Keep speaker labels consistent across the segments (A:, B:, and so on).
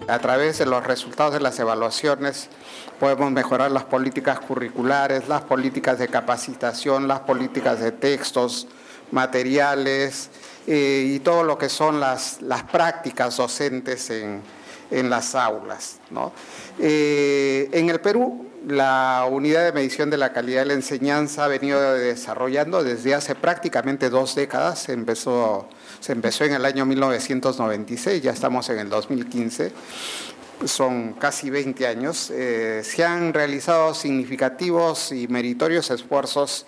A: a través de los resultados de las evaluaciones podemos mejorar las políticas curriculares, las políticas de capacitación, las políticas de textos, materiales y todo lo que son las prácticas docentes en las aulas, ¿no? En el Perú, la unidad de medición de la calidad de la enseñanza ha venido desarrollando desde hace prácticamente 2 décadas. Se empezó en el año 1996, ya estamos en el 2015, son casi 20 años. Se han realizado significativos y meritorios esfuerzos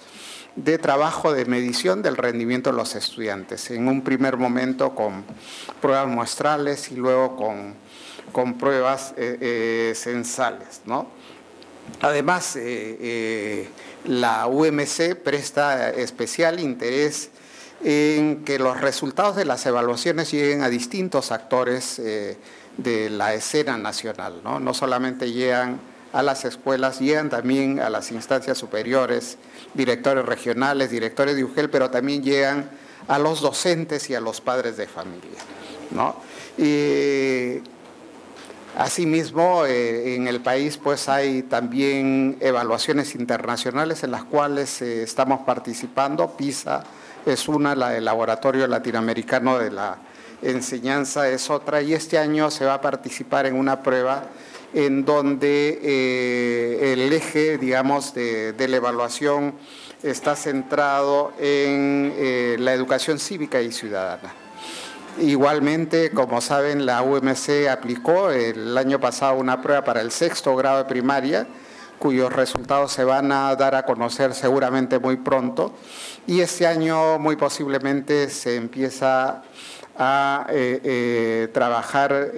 A: de trabajo de medición del rendimiento de los estudiantes, en un primer momento con pruebas muestrales y luego con pruebas censales, ¿no? Además, la UMC presta especial interés en que los resultados de las evaluaciones lleguen a distintos actores de la escena nacional, ¿no? No solamente llegan a las escuelas, llegan también a las instancias superiores, directores regionales, directores de UGEL, pero también llegan a los docentes y a los padres de familia, ¿no? Asimismo, en el país pues hay también evaluaciones internacionales en las cuales estamos participando. PISA es una, la del Laboratorio Latinoamericano de la Enseñanza es otra, y este año se va a participar en una prueba en donde el eje, digamos, de la evaluación está centrado en la educación cívica y ciudadana. Igualmente, como saben, la UMC aplicó el año pasado una prueba para el 6º grado de primaria, cuyos resultados se van a dar a conocer seguramente muy pronto, y este año muy posiblemente se empieza a trabajar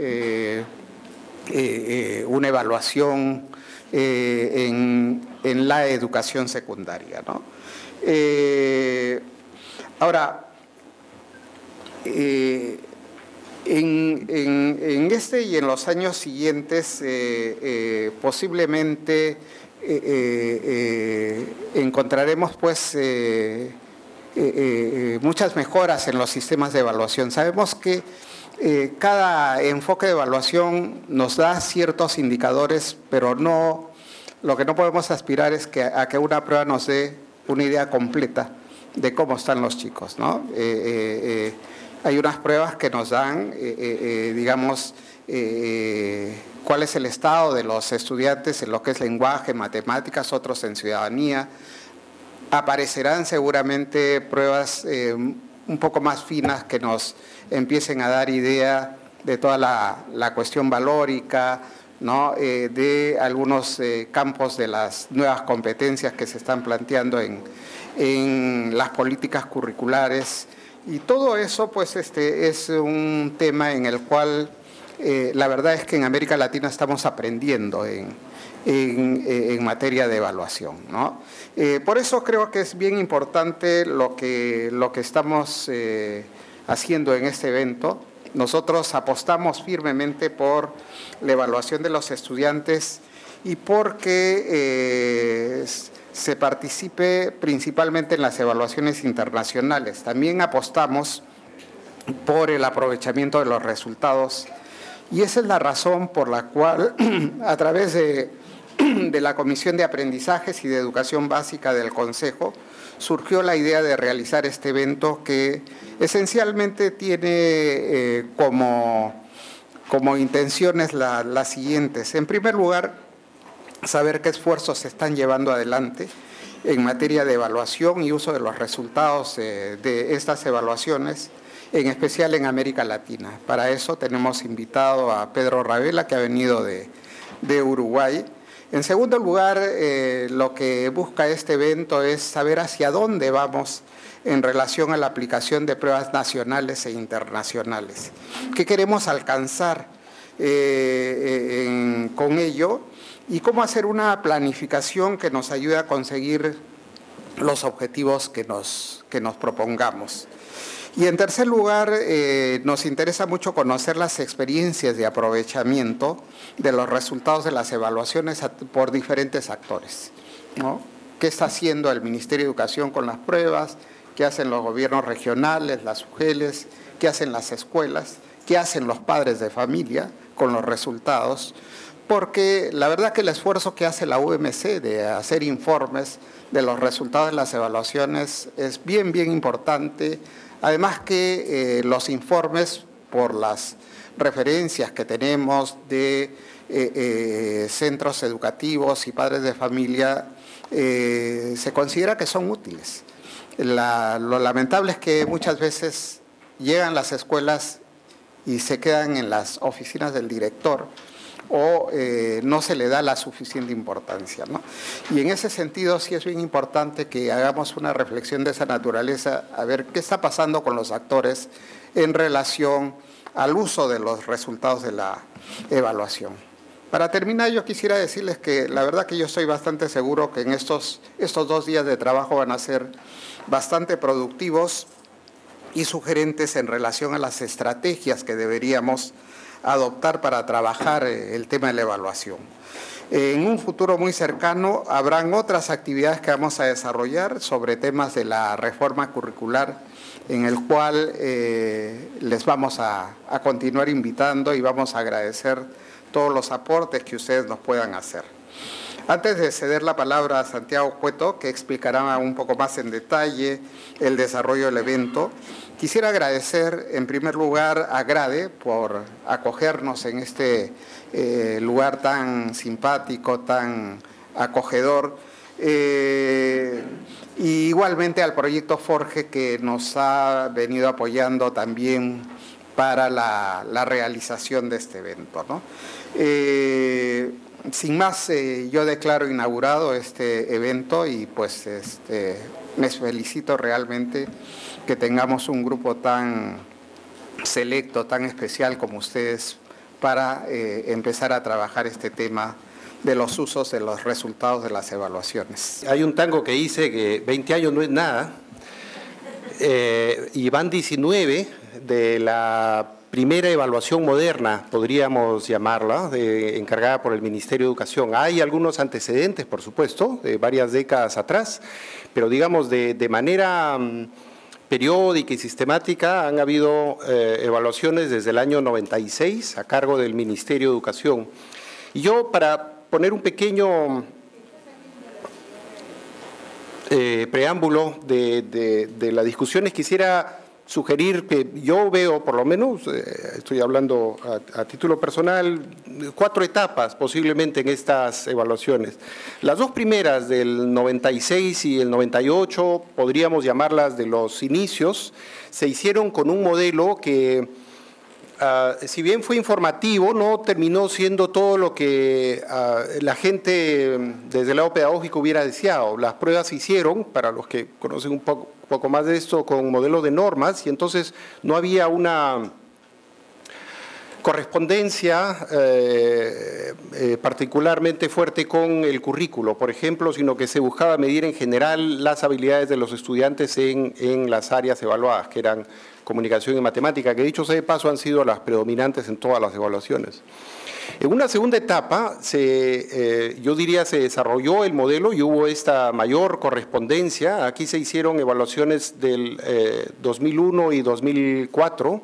A: una evaluación en la educación secundaria, ¿no? Ahora, en este y en los años siguientes posiblemente encontraremos pues muchas mejoras en los sistemas de evaluación. Sabemos que cada enfoque de evaluación nos da ciertos indicadores, pero lo que no podemos aspirar es a que una prueba nos dé una idea completa de cómo están los chicos, ¿no? Hay unas pruebas que nos dan, digamos, cuál es el estado de los estudiantes en lo que es lenguaje, matemáticas, otros en ciudadanía. Aparecerán seguramente pruebas un poco más finas que nos empiecen a dar idea de toda la cuestión valórica, ¿no? De algunos campos de las nuevas competencias que se están planteando en las políticas curriculares. Y todo eso pues es un tema en el cual la verdad es que en América Latina estamos aprendiendo en materia de evaluación, ¿no? Por eso creo que es bien importante lo que estamos haciendo en este evento. Nosotros apostamos firmemente por la evaluación de los estudiantes y porque se participe principalmente en las evaluaciones internacionales. También apostamos por el aprovechamiento de los resultados, y esa es la razón por la cual a través de la Comisión de Aprendizajes y de Educación Básica del Consejo surgió la idea de realizar este evento que esencialmente tiene como intenciones las siguientes. En primer lugar, saber qué esfuerzos se están llevando adelante en materia de evaluación y uso de los resultados de estas evaluaciones, en especial en América Latina. Para eso tenemos invitado a Pedro Ravela, que ha venido de Uruguay. En segundo lugar, lo que busca este evento es saber hacia dónde vamos en relación a la aplicación de pruebas nacionales e internacionales. ¿Qué queremos alcanzar con ello? Y cómo hacer una planificación que nos ayude a conseguir los objetivos que nos propongamos. Y en tercer lugar, nos interesa mucho conocer las experiencias de aprovechamiento de los resultados de las evaluaciones por diferentes actores, ¿no? ¿Qué está haciendo el Ministerio de Educación con las pruebas? ¿Qué hacen los gobiernos regionales, las UGELes? ¿Qué hacen las escuelas? ¿Qué hacen los padres de familia? con los resultados, porque la verdad que el esfuerzo que hace la UMC de hacer informes de los resultados de las evaluaciones es bien importante. Además que los informes, por las referencias que tenemos de centros educativos y padres de familia, se considera que son útiles. Lo lamentable es que muchas veces llegan las escuelas y se quedan en las oficinas del director o no se le da la suficiente importancia, ¿no? Y en ese sentido sí es bien importante que hagamos una reflexión de esa naturaleza, a ver qué está pasando con los actores en relación al uso de los resultados de la evaluación. Para terminar, yo quisiera decirles que la verdad que yo estoy bastante seguro que en estos 2 días de trabajo van a ser bastante productivos y sugerentes en relación a las estrategias que deberíamos adoptar para trabajar el tema de la evaluación. En un futuro muy cercano habrán otras actividades que vamos a desarrollar sobre temas de la reforma curricular, en el cual les vamos a continuar invitando y vamos a agradecer todos los aportes que ustedes nos puedan hacer. Antes de ceder la palabra a Santiago Cueto, que explicará un poco más en detalle el desarrollo del evento, quisiera agradecer en primer lugar a Grade por acogernos en este lugar tan simpático, tan acogedor, y igualmente al proyecto Forge, que nos ha venido apoyando también para la realización de este evento, ¿no? Sin más, yo declaro inaugurado este evento y pues me felicito realmente que tengamos un grupo tan selecto, tan especial como ustedes para empezar a trabajar este tema de los usos de los resultados de las evaluaciones.
B: Hay un tango que dice que 20 años no es nada, y van 19 de la primera evaluación moderna, podríamos llamarla, encargada por el Ministerio de Educación. Hay algunos antecedentes, por supuesto, de varias décadas atrás, pero digamos de manera periódica y sistemática han habido evaluaciones desde el año 96 a cargo del Ministerio de Educación. Y yo, para poner un pequeño preámbulo de las discusiones, quisiera sugerir que yo veo, por lo menos, estoy hablando a título personal, 4 etapas posiblemente en estas evaluaciones. Las 2 primeras, del 96 y el 98, podríamos llamarlas de los inicios, se hicieron con un modelo que, si bien fue informativo, no terminó siendo todo lo que la gente desde el lado pedagógico hubiera deseado. Las pruebas se hicieron, para los que conocen un poco más de esto, con modelo de normas, y entonces no había una correspondencia particularmente fuerte con el currículo, por ejemplo, sino que se buscaba medir en general las habilidades de los estudiantes en las áreas evaluadas, que eran comunicación y matemática, que dicho sea de paso han sido las predominantes en todas las evaluaciones. En una segunda etapa, yo diría, se desarrolló el modelo y hubo esta mayor correspondencia. Aquí se hicieron evaluaciones del 2001 y 2004,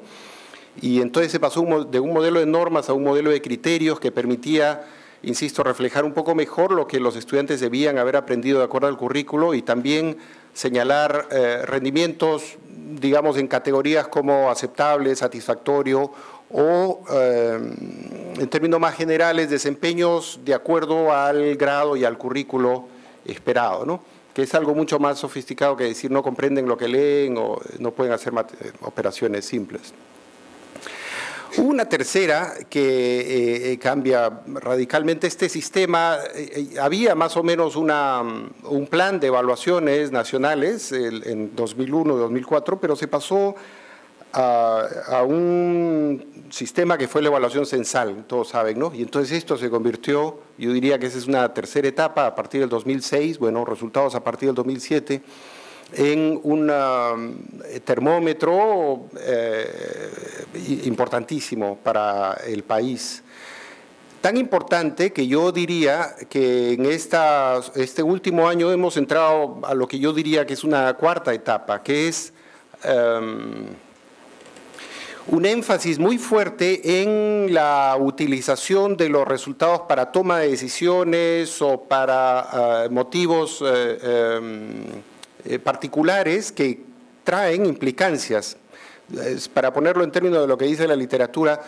B: y entonces se pasó de un modelo de normas a un modelo de criterios que permitía, insisto, reflejar un poco mejor lo que los estudiantes debían haber aprendido de acuerdo al currículo y también señalar rendimientos, digamos, en categorías como aceptable, satisfactorio o, en términos más generales, desempeños de acuerdo al grado y al currículo esperado, ¿no? Que es algo mucho más sofisticado que decir no comprenden lo que leen o no pueden hacer operaciones simples. Una tercera que cambia radicalmente este sistema. Había más o menos un plan de evaluaciones nacionales en 2001 y 2004, pero se pasó a un sistema que fue la evaluación censal, todos saben, ¿no? Y entonces esto se convirtió, yo diría que esa es una tercera etapa a partir del 2006, bueno, resultados a partir del 2007, en un termómetro importantísimo para el país. Tan importante que yo diría que en este último año hemos entrado a lo que yo diría que es una cuarta etapa, que es un énfasis muy fuerte en la utilización de los resultados para toma de decisiones o para motivos particulares que traen implicancias. Para ponerlo en términos de lo que dice la literatura,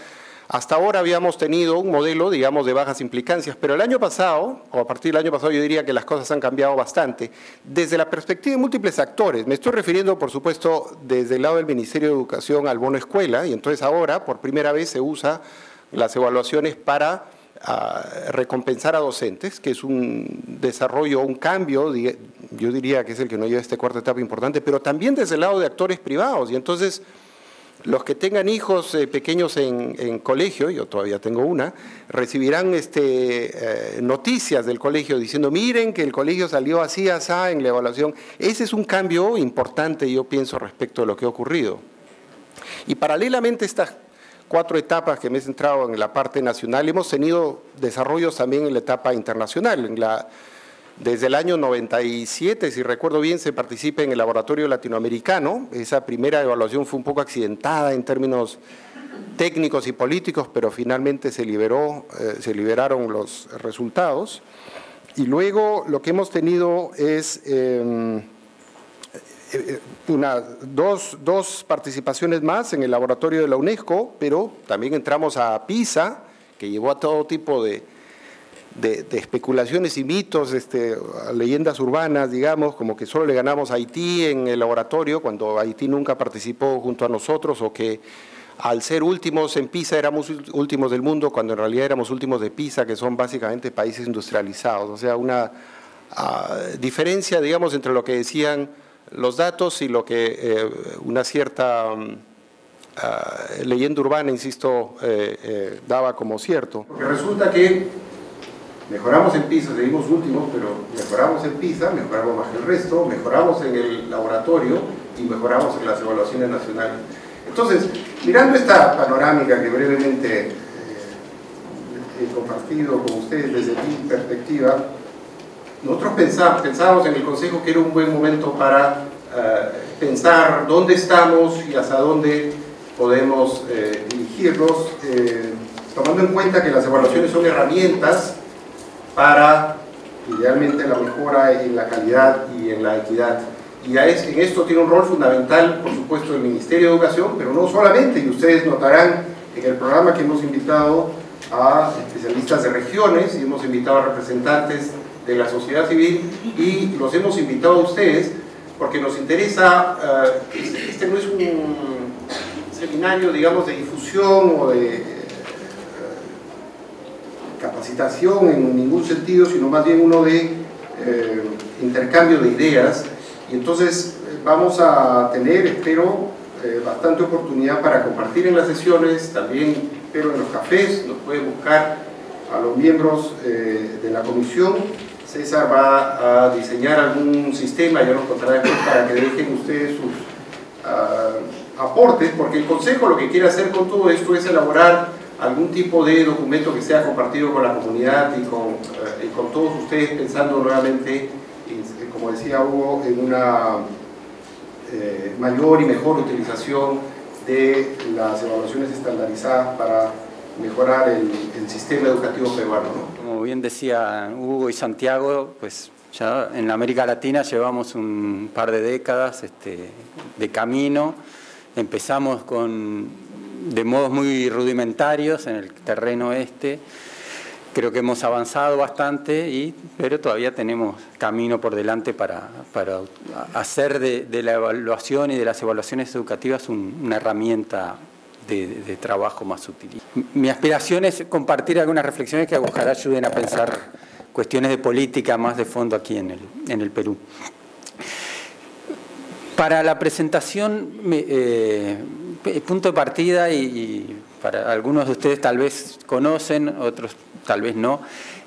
B: hasta ahora habíamos tenido un modelo, digamos, de bajas implicancias, pero el año pasado, o a partir del año pasado, yo diría que las cosas han cambiado bastante. Desde la perspectiva de múltiples actores, me estoy refiriendo, por supuesto, desde el lado del Ministerio de Educación al bono escuela, y entonces ahora, por primera vez, se usa las evaluaciones para recompensar a docentes, que es un desarrollo, un cambio, yo diría que es el que nos lleva a esta cuarta etapa importante, pero también desde el lado de actores privados, y entonces los que tengan hijos pequeños en colegio, yo todavía tengo una, recibirán noticias del colegio diciendo, miren que el colegio salió así, así en la evaluación. Ese es un cambio importante, yo pienso, respecto a lo que ha ocurrido. Y paralelamente a estas 4 etapas que me he centrado en la parte nacional, hemos tenido desarrollos también en la etapa internacional. Desde el año 97, si recuerdo bien, se participa en el laboratorio latinoamericano. Esa primera evaluación fue un poco accidentada en términos técnicos y políticos, pero finalmente se liberaron los resultados. Y luego lo que hemos tenido es dos participaciones más en el laboratorio de la UNESCO, pero también entramos a PISA, que llevó a todo tipo de especulaciones y mitos, a leyendas urbanas, digamos, como que solo le ganamos a Haití en el laboratorio, cuando Haití nunca participó junto a nosotros, o que al ser últimos en PISA éramos últimos del mundo, cuando en realidad éramos últimos de PISA, que son básicamente países industrializados. O sea, una diferencia, digamos, entre lo que decían los datos y lo que una cierta leyenda urbana, insisto, daba como cierto. Porque resulta que mejoramos en PISA, seguimos últimos, pero mejoramos en PISA, mejoramos más que el resto, mejoramos en el laboratorio y mejoramos en las evaluaciones nacionales. Entonces, mirando esta panorámica que brevemente he compartido con ustedes desde mi perspectiva, nosotros pensábamos en el Consejo que era un buen momento para pensar dónde estamos y hacia dónde podemos dirigirnos, tomando en cuenta que las evaluaciones son herramientas para, idealmente, la mejora en la calidad y en la equidad. Y en esto tiene un rol fundamental, por supuesto, el Ministerio de Educación, pero no solamente, y ustedes notarán en el programa que hemos invitado a especialistas de regiones, y hemos invitado a representantes de la sociedad civil, y los hemos invitado a ustedes porque nos interesa, este no es un seminario, digamos, de difusión o de capacitación en ningún sentido, sino más bien uno de intercambio de ideas, y entonces vamos a tener, espero, bastante oportunidad para compartir en las sesiones, también espero en los cafés, nos pueden buscar a los miembros de la comisión. César va a diseñar algún sistema, ya nos contará después, para que dejen ustedes sus aportes, porque el Consejo lo que quiere hacer con todo esto es elaborar algún tipo de documento que sea compartido con la comunidad y con todos ustedes, pensando nuevamente, como decía Hugo, en una mayor y mejor utilización de las evaluaciones estandarizadas para mejorar el sistema educativo peruano, ¿no?
C: Como bien decía Hugo y Santiago, pues ya en América Latina llevamos un par de décadas de camino. Empezamos de modos muy rudimentarios en el terreno Creo que hemos avanzado bastante, pero todavía tenemos camino por delante para hacer de la evaluación y de las evaluaciones educativas una herramienta de trabajo más útil. Mi aspiración es compartir algunas reflexiones que ojalá ayuden a pensar cuestiones de política más de fondo aquí en el Perú. Para la presentación, punto de partida, y para algunos de ustedes tal vez conocen, otros tal vez no,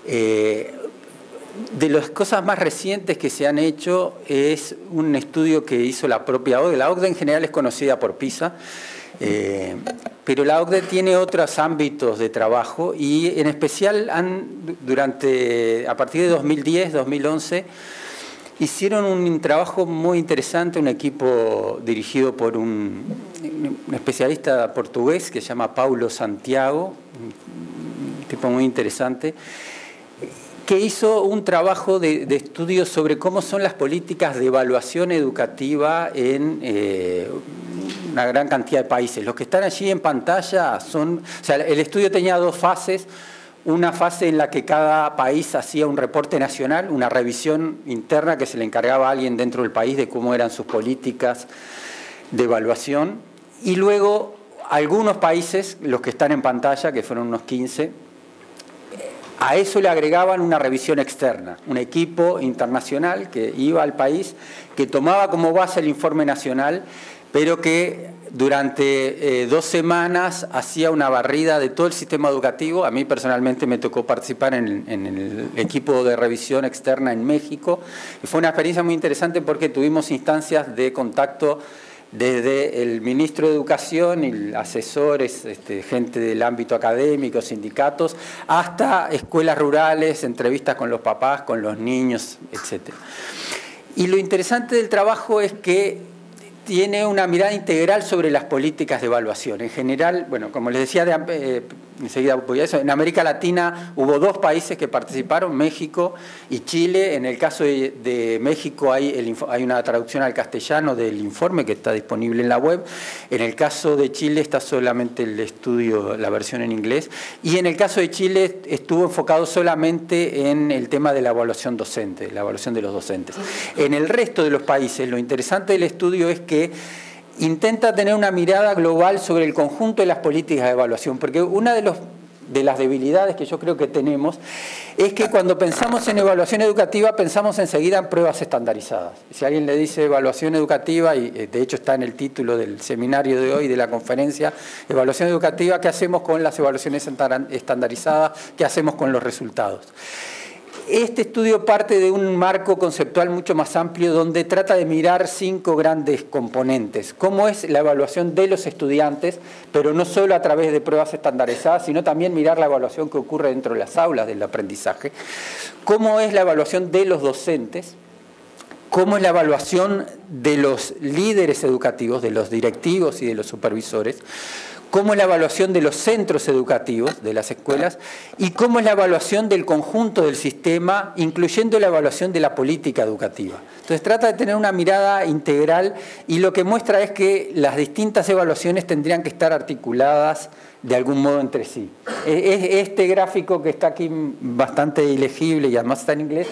C: de las cosas más recientes que se han hecho es un estudio que hizo la propia OCDE. La OCDE en general es conocida por PISA, pero la OCDE tiene otros ámbitos de trabajo y en especial a partir de 2010, 2011, hicieron un trabajo muy interesante, un equipo dirigido por un especialista portugués que se llama Paulo Santiago, un tipo muy interesante, que hizo un trabajo de estudio sobre cómo son las políticas de evaluación educativa en una gran cantidad de países. Los que están allí en pantalla son... O sea, el estudio tenía dos fases. Una fase en la que cada país hacía un reporte nacional, una revisión interna que se le encargaba a alguien dentro del país de cómo eran sus políticas de evaluación. Y luego algunos países, los que están en pantalla, que fueron unos 15, a eso le agregaban una revisión externa, un equipo internacional que iba al país, que tomaba como base el informe nacional, pero que durante 2 semanas hacía una barrida de todo el sistema educativo. A mí personalmente me tocó participar en el equipo de revisión externa en México. Y fue una experiencia muy interesante porque tuvimos instancias de contacto desde el ministro de Educación y asesores, gente del ámbito académico, sindicatos, hasta escuelas rurales, entrevistas con los papás, con los niños, etc. Y lo interesante del trabajo es que tiene una mirada integral sobre las políticas de evaluación. En general, bueno, como les decía, enseguida voy a eso, en América Latina hubo 2 países que participaron, México y Chile. En el caso de México hay una traducción al castellano del informe que está disponible en la web. En el caso de Chile está solamente el estudio, la versión en inglés. Y en el caso de Chile estuvo enfocado solamente en el tema de la evaluación docente, la evaluación de los docentes. En el resto de los países, lo interesante del estudio es que intenta tener una mirada global sobre el conjunto de las políticas de evaluación, porque una de las debilidades que yo creo que tenemos es que cuando pensamos en evaluación educativa pensamos enseguida en pruebas estandarizadas. Si alguien le dice evaluación educativa, y de hecho está en el título del seminario de hoy, de la conferencia, evaluación educativa, ¿qué hacemos con las evaluaciones estandarizadas? ¿Qué hacemos con los resultados? Este estudio parte de un marco conceptual mucho más amplio donde trata de mirar 5 grandes componentes. Cómo es la evaluación de los estudiantes, pero no solo a través de pruebas estandarizadas, sino también mirar la evaluación que ocurre dentro de las aulas del aprendizaje. Cómo es la evaluación de los docentes. Cómo es la evaluación de los líderes educativos, de los directivos y de los supervisores. Cómo es la evaluación de los centros educativos, de las escuelas, y cómo es la evaluación del conjunto del sistema, incluyendo la evaluación de la política educativa. Entonces trata de tener una mirada integral y lo que muestra es que las distintas evaluaciones tendrían que estar articuladas de algún modo entre sí. Este gráfico que está aquí bastante ilegible y además está en inglés,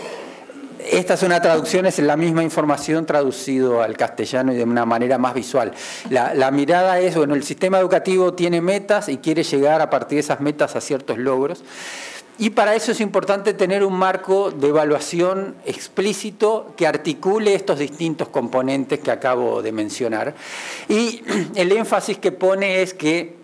C: esta es una traducción, es la misma información traducido al castellano y de una manera más visual. La mirada es, bueno, el sistema educativo tiene metas y quiere llegar a partir de esas metas a ciertos logros. Y para eso es importante tener un marco de evaluación explícito que articule estos distintos componentes que acabo de mencionar. Y el énfasis que pone es que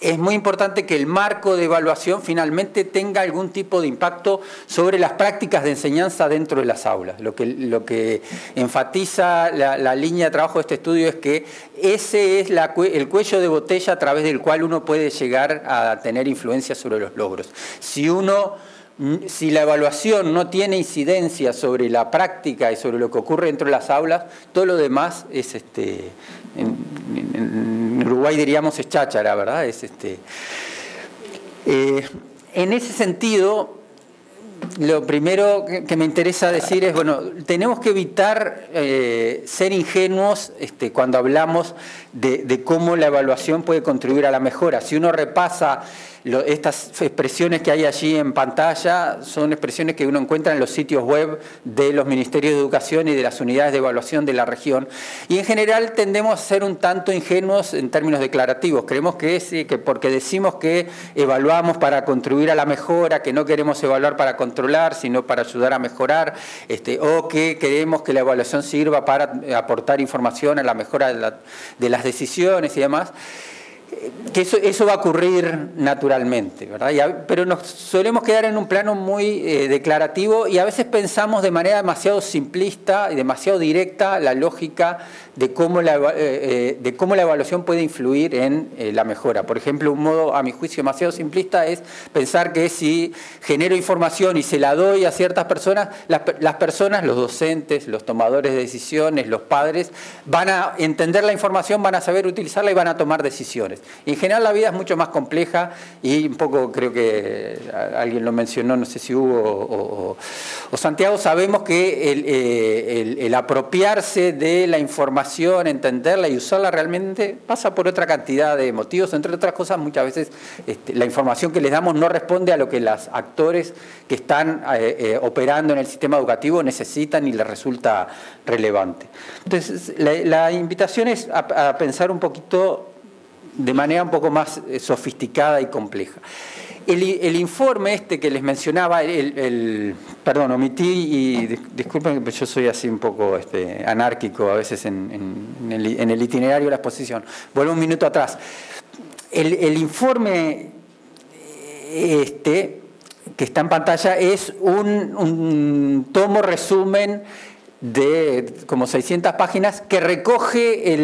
C: es muy importante que el marco de evaluación finalmente tenga algún tipo de impacto sobre las prácticas de enseñanza dentro de las aulas. Lo que enfatiza la línea de trabajo de este estudio es que ese es el cuello de botella a través del cual uno puede llegar a tener influencia sobre los logros. Si la evaluación no tiene incidencia sobre la práctica y sobre lo que ocurre dentro de las aulas, todo lo demás es en Uruguay diríamos es cháchara, ¿verdad? En ese sentido, lo primero que me interesa decir es, bueno, tenemos que evitar ser ingenuos cuando hablamos de cómo la evaluación puede contribuir a la mejora. Si uno repasa estas expresiones que hay allí en pantalla, son expresiones que uno encuentra en los sitios web de los Ministerios de Educación y de las unidades de evaluación de la región. Y en general tendemos a ser un tanto ingenuos en términos declarativos. Creemos que porque decimos que evaluamos para contribuir a la mejora, que no queremos evaluar para controlar, sino para ayudar a mejorar, o que queremos que la evaluación sirva para aportar información a la mejora de las decisiones y demás. que eso va a ocurrir naturalmente, ¿verdad? Pero nos solemos quedar en un plano muy declarativo y a veces pensamos de manera demasiado simplista y demasiado directa la lógica de cómo la evaluación puede influir en la mejora. Por ejemplo, un modo, a mi juicio, demasiado simplista es pensar que si genero información y se la doy a ciertas personas, las personas, los docentes, los tomadores de decisiones, los padres, van a entender la información, van a saber utilizarla y van a tomar decisiones. Y en general la vida es mucho más compleja y un poco, creo que alguien lo mencionó, no sé si Hugo o Santiago, sabemos que el apropiarse de la información, entenderla y usarla realmente pasa por otra cantidad de motivos. Entre otras cosas, muchas veces la información que les damos no responde a lo que los actores que están operando en el sistema educativo necesitan y les resulta relevante. Entonces, la invitación es a pensar un poquito de manera un poco más sofisticada y compleja. El informe que les mencionaba, perdón, omití y disculpen que yo soy así un poco anárquico a veces en el itinerario de la exposición. Vuelvo un minuto atrás. El informe que está en pantalla es un tomo resumen de como 600 páginas que recoge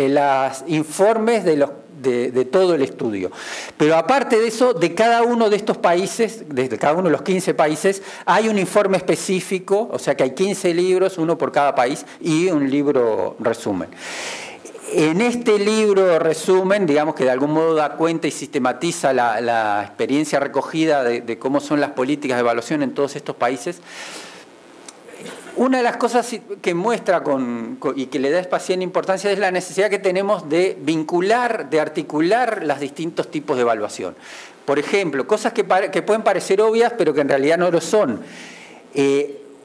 C: los informes de todo el estudio. Pero aparte de eso, de cada uno de estos países, de cada uno de los 15 países, hay un informe específico, o sea que hay 15 libros, uno por cada país, y un libro resumen. En este libro resumen, digamos que de algún modo da cuenta y sistematiza la experiencia recogida de cómo son las políticas de evaluación en todos estos países. Una de las cosas que muestra y que le da especial importancia es la necesidad que tenemos de vincular, de articular los distintos tipos de evaluación. Por ejemplo, cosas que pueden parecer obvias, pero que en realidad no lo son.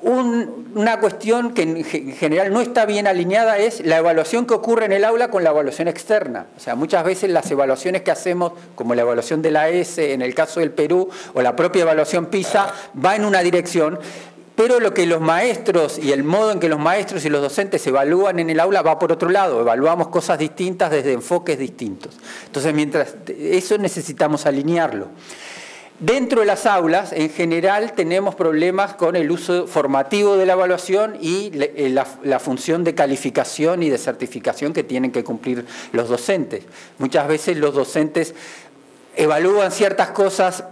C: Una cuestión que en general no está bien alineada es la evaluación que ocurre en el aula con la evaluación externa. O sea, muchas veces las evaluaciones que hacemos, como la evaluación de la ESE en el caso del Perú, o la propia evaluación PISA, va en una dirección, pero lo que los maestros y el modo en que los maestros y los docentes evalúan en el aula va por otro lado. Evaluamos cosas distintas desde enfoques distintos. Entonces, mientras eso necesitamos alinearlo. Dentro de las aulas, en general, tenemos problemas con el uso formativo de la evaluación y la función de calificación y de certificación que tienen que cumplir los docentes. Muchas veces los docentes evalúan ciertas cosas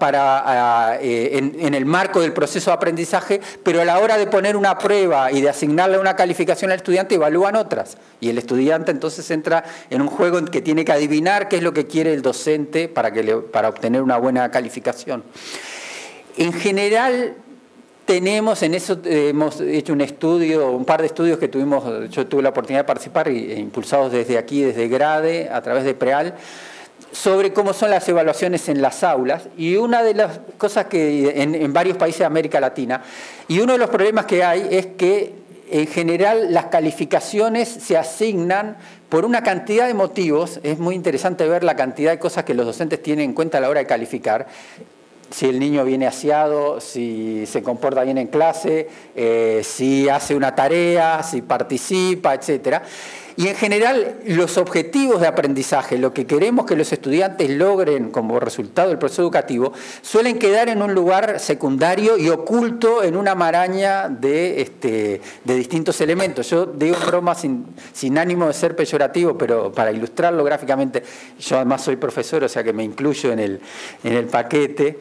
C: en el marco del proceso de aprendizaje, pero a la hora de poner una prueba y de asignarle una calificación al estudiante, evalúan otras. Y el estudiante entonces entra en un juego en que tiene que adivinar qué es lo que quiere el docente para obtener una buena calificación. En general, hemos hecho un estudio, un par de estudios que yo tuve la oportunidad de participar impulsados desde aquí, desde GRADE, a través de PREAL, sobre cómo son las evaluaciones en las aulas, y una de las cosas que en varios países de América Latina, y uno de los problemas que hay es que en general las calificaciones se asignan por una cantidad de motivos. Es muy interesante ver la cantidad de cosas que los docentes tienen en cuenta a la hora de calificar. Si el niño viene aseado, si se comporta bien en clase, si hace una tarea, si participa, etcétera. Y en general los objetivos de aprendizaje, lo que queremos que los estudiantes logren como resultado del proceso educativo, suelen quedar en un lugar secundario y oculto en una maraña de distintos elementos. Yo digo broma sin ánimo de ser peyorativo, pero para ilustrarlo gráficamente, yo además soy profesor, o sea que me incluyo en el paquete.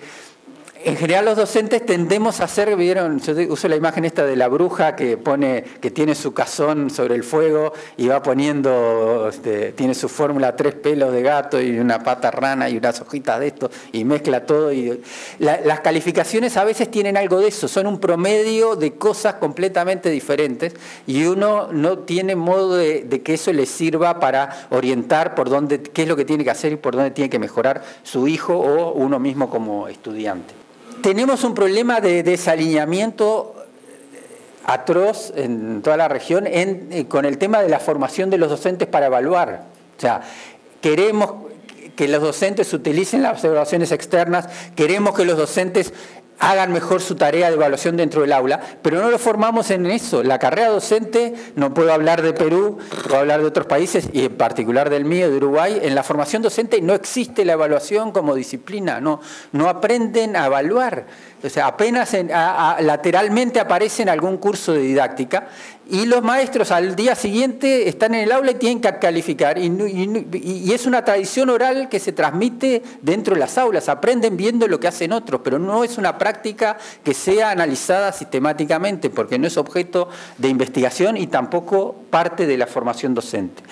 C: En general los docentes tendemos a hacer, ¿vieron? Yo uso la imagen esta de la bruja que tiene su cazón sobre el fuego y va poniendo, tiene su fórmula 3 pelos de gato y una pata rana y unas hojitas de esto y mezcla todo. Las calificaciones a veces tienen algo de eso, son un promedio de cosas completamente diferentes y uno no tiene modo de que eso le sirva para orientar qué es lo que tiene que hacer y por dónde tiene que mejorar su hijo o uno mismo como estudiante. Tenemos un problema de desalineamiento atroz en toda la región con el tema de la formación de los docentes para evaluar. O sea, queremos que los docentes utilicen las evaluaciones externas, queremos que los docentes
D: hagan mejor su tarea de evaluación dentro del aula, pero no lo formamos en eso. La carrera docente, no puedo hablar de Perú, puedo hablar de otros países, y en particular del mío, de Uruguay, en la formación docente no existe la evaluación como disciplina, no aprenden a evaluar. O sea, apenas lateralmente aparece en algún curso de didáctica, y los maestros al día siguiente están en el aula y tienen que calificar. Y es una tradición oral que se transmite dentro de las aulas. Aprenden viendo lo que hacen otros, pero no es una práctica que sea analizada sistemáticamente, porque no es objeto de investigación y tampoco parte de la formación docente.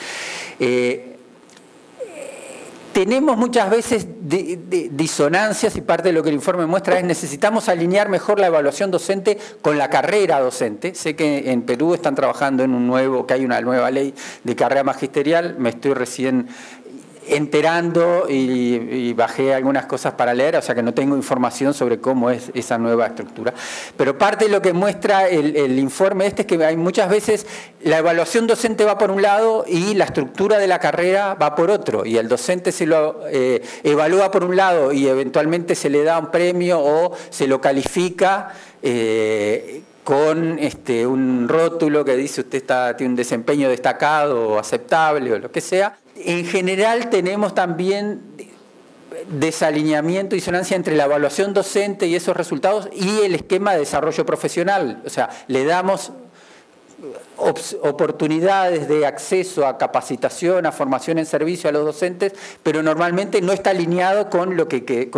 D: Tenemos muchas veces disonancias, y parte de lo que el informe muestra es necesitamos alinear mejor la evaluación docente con la carrera docente. Sé que en Perú están trabajando en que hay una nueva ley de carrera magisterial, me estoy recién enterando y bajé algunas cosas para leer, o sea que no tengo información sobre cómo es esa nueva estructura. Pero parte de lo que muestra el informe es que hay muchas veces la evaluación docente va por un lado y la estructura de la carrera va por otro, y el docente se lo evalúa por un lado y eventualmente se le da un premio o se lo califica con un rótulo que dice usted tiene un desempeño destacado o aceptable o lo que sea. En general tenemos también desalineamiento y disonancia entre la evaluación docente y esos resultados y el esquema de desarrollo profesional. O sea, le damos oportunidades de acceso a capacitación, a formación en servicio a los docentes, pero normalmente no está alineado con lo que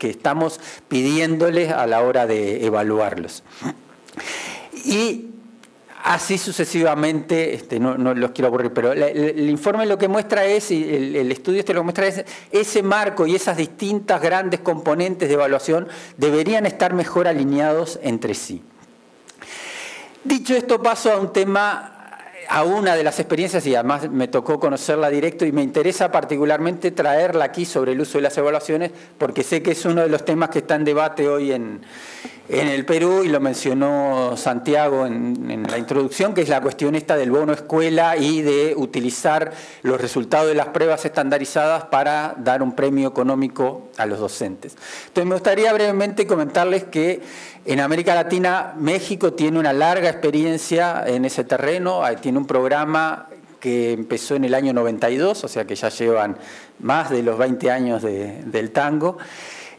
D: estamos pidiéndoles a la hora de evaluarlos. Y así sucesivamente, no los quiero aburrir, pero el informe lo que muestra es, y el estudio lo que muestra es, ese marco y esas distintas grandes componentes de evaluación deberían estar mejor alineados entre sí. Dicho esto, paso a una de las experiencias, y además me tocó conocerla directo y me interesa particularmente traerla aquí sobre el uso de las evaluaciones, porque sé que es uno de los temas que está en debate hoy en el Perú, y lo mencionó Santiago en la introducción, que es la cuestión esta del bono escuela y de utilizar los resultados de las pruebas estandarizadas para dar un premio económico a los docentes. Entonces me gustaría brevemente comentarles que en América Latina México tiene una larga experiencia en ese terreno, tiene un programa que empezó en el año 92, o sea que ya llevan más de los 20 años del tango,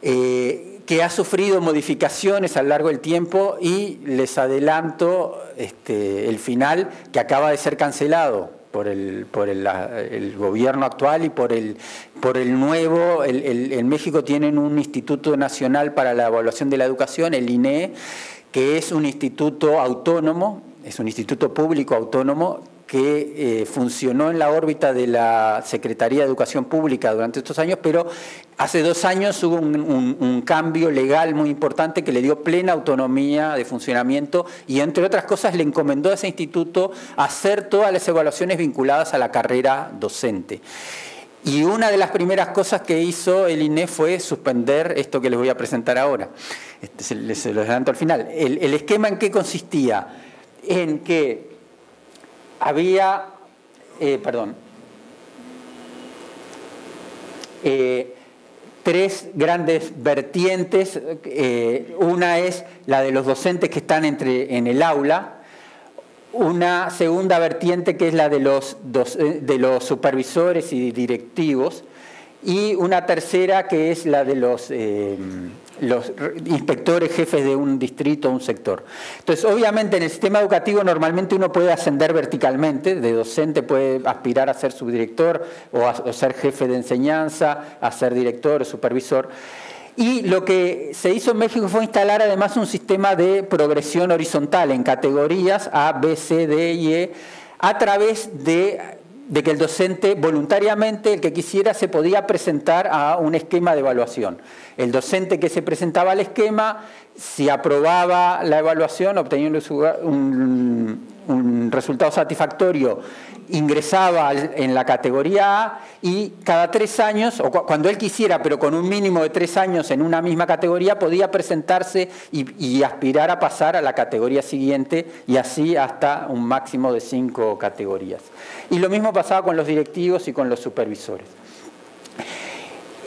D: que ha sufrido modificaciones a lo largo del tiempo, y les adelanto el final, que acaba de ser cancelado por el gobierno actual y por el nuevo. En México tienen un Instituto Nacional para la Evaluación de la Educación, el INEE, que es un instituto autónomo, es un instituto público autónomo que funcionó en la órbita de la Secretaría de Educación Pública durante estos años, pero hace 2 años hubo un cambio legal muy importante que le dio plena autonomía de funcionamiento y, entre otras cosas, le encomendó a ese instituto hacer todas las evaluaciones vinculadas a la carrera docente. Y una de las primeras cosas que hizo el INEE fue suspender esto que les voy a presentar ahora. Se lo adelanto al final. ¿El esquema en qué consistía? En que había, tres grandes vertientes. Una es la de los docentes que están en el aula, una segunda vertiente que es la de los supervisores y directivos, y una tercera que es la de los inspectores jefes de un distrito o un sector. Entonces, obviamente, en el sistema educativo normalmente uno puede ascender verticalmente, de docente puede aspirar a ser subdirector o ser jefe de enseñanza, a ser director o supervisor. Y lo que se hizo en México fue instalar además un sistema de progresión horizontal en categorías A, B, C, D y E, a través de que el docente voluntariamente, el que quisiera, se podía presentar a un esquema de evaluación. El docente que se presentaba al esquema, si aprobaba la evaluación, obtenía un resultado satisfactorio, ingresaba en la categoría A, y cada 3 años, o cuando él quisiera, pero con un mínimo de 3 años en una misma categoría, podía presentarse y aspirar a pasar a la categoría siguiente, y así hasta un máximo de 5 categorías. Y lo mismo pasaba con los directivos y con los supervisores.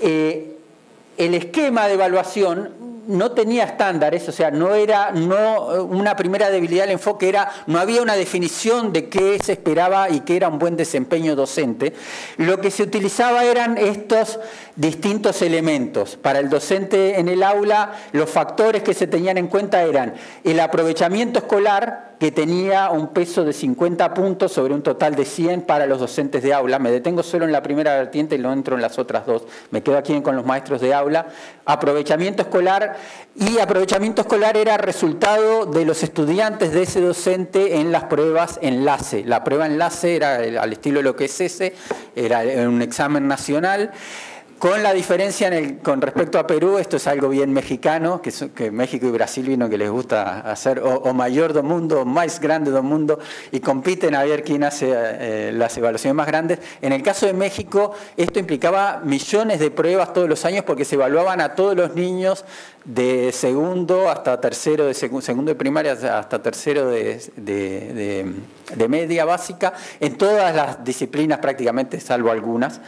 D: El esquema de evaluación no tenía estándares, o sea, una primera debilidad del enfoque era, no había una definición de qué se esperaba y qué era un buen desempeño docente. Lo que se utilizaba eran estos distintos elementos. Para el docente en el aula, los factores que se tenían en cuenta eran el aprovechamiento escolar, que tenía un peso de 50 puntos sobre un total de 100 para los docentes de aula. Me detengo solo en la primera vertiente y no entro en las otras dos. Me quedo aquí con los maestros de aula. Aprovechamiento escolar, y aprovechamiento escolar era resultado de los estudiantes de ese docente en las pruebas enlace. La prueba enlace era al estilo de lo que es ese, era un examen nacional. Con la diferencia con respecto a Perú, esto es algo bien mexicano, que México y Brasil vino que les gusta hacer o mayor del mundo, o más grande del mundo, y compiten a ver quién hace las evaluaciones más grandes. En el caso de México, esto implicaba millones de pruebas todos los años porque se evaluaban a todos los niños de segundo hasta tercero, de segundo de primaria hasta tercero de media básica, en todas las disciplinas prácticamente, salvo algunas,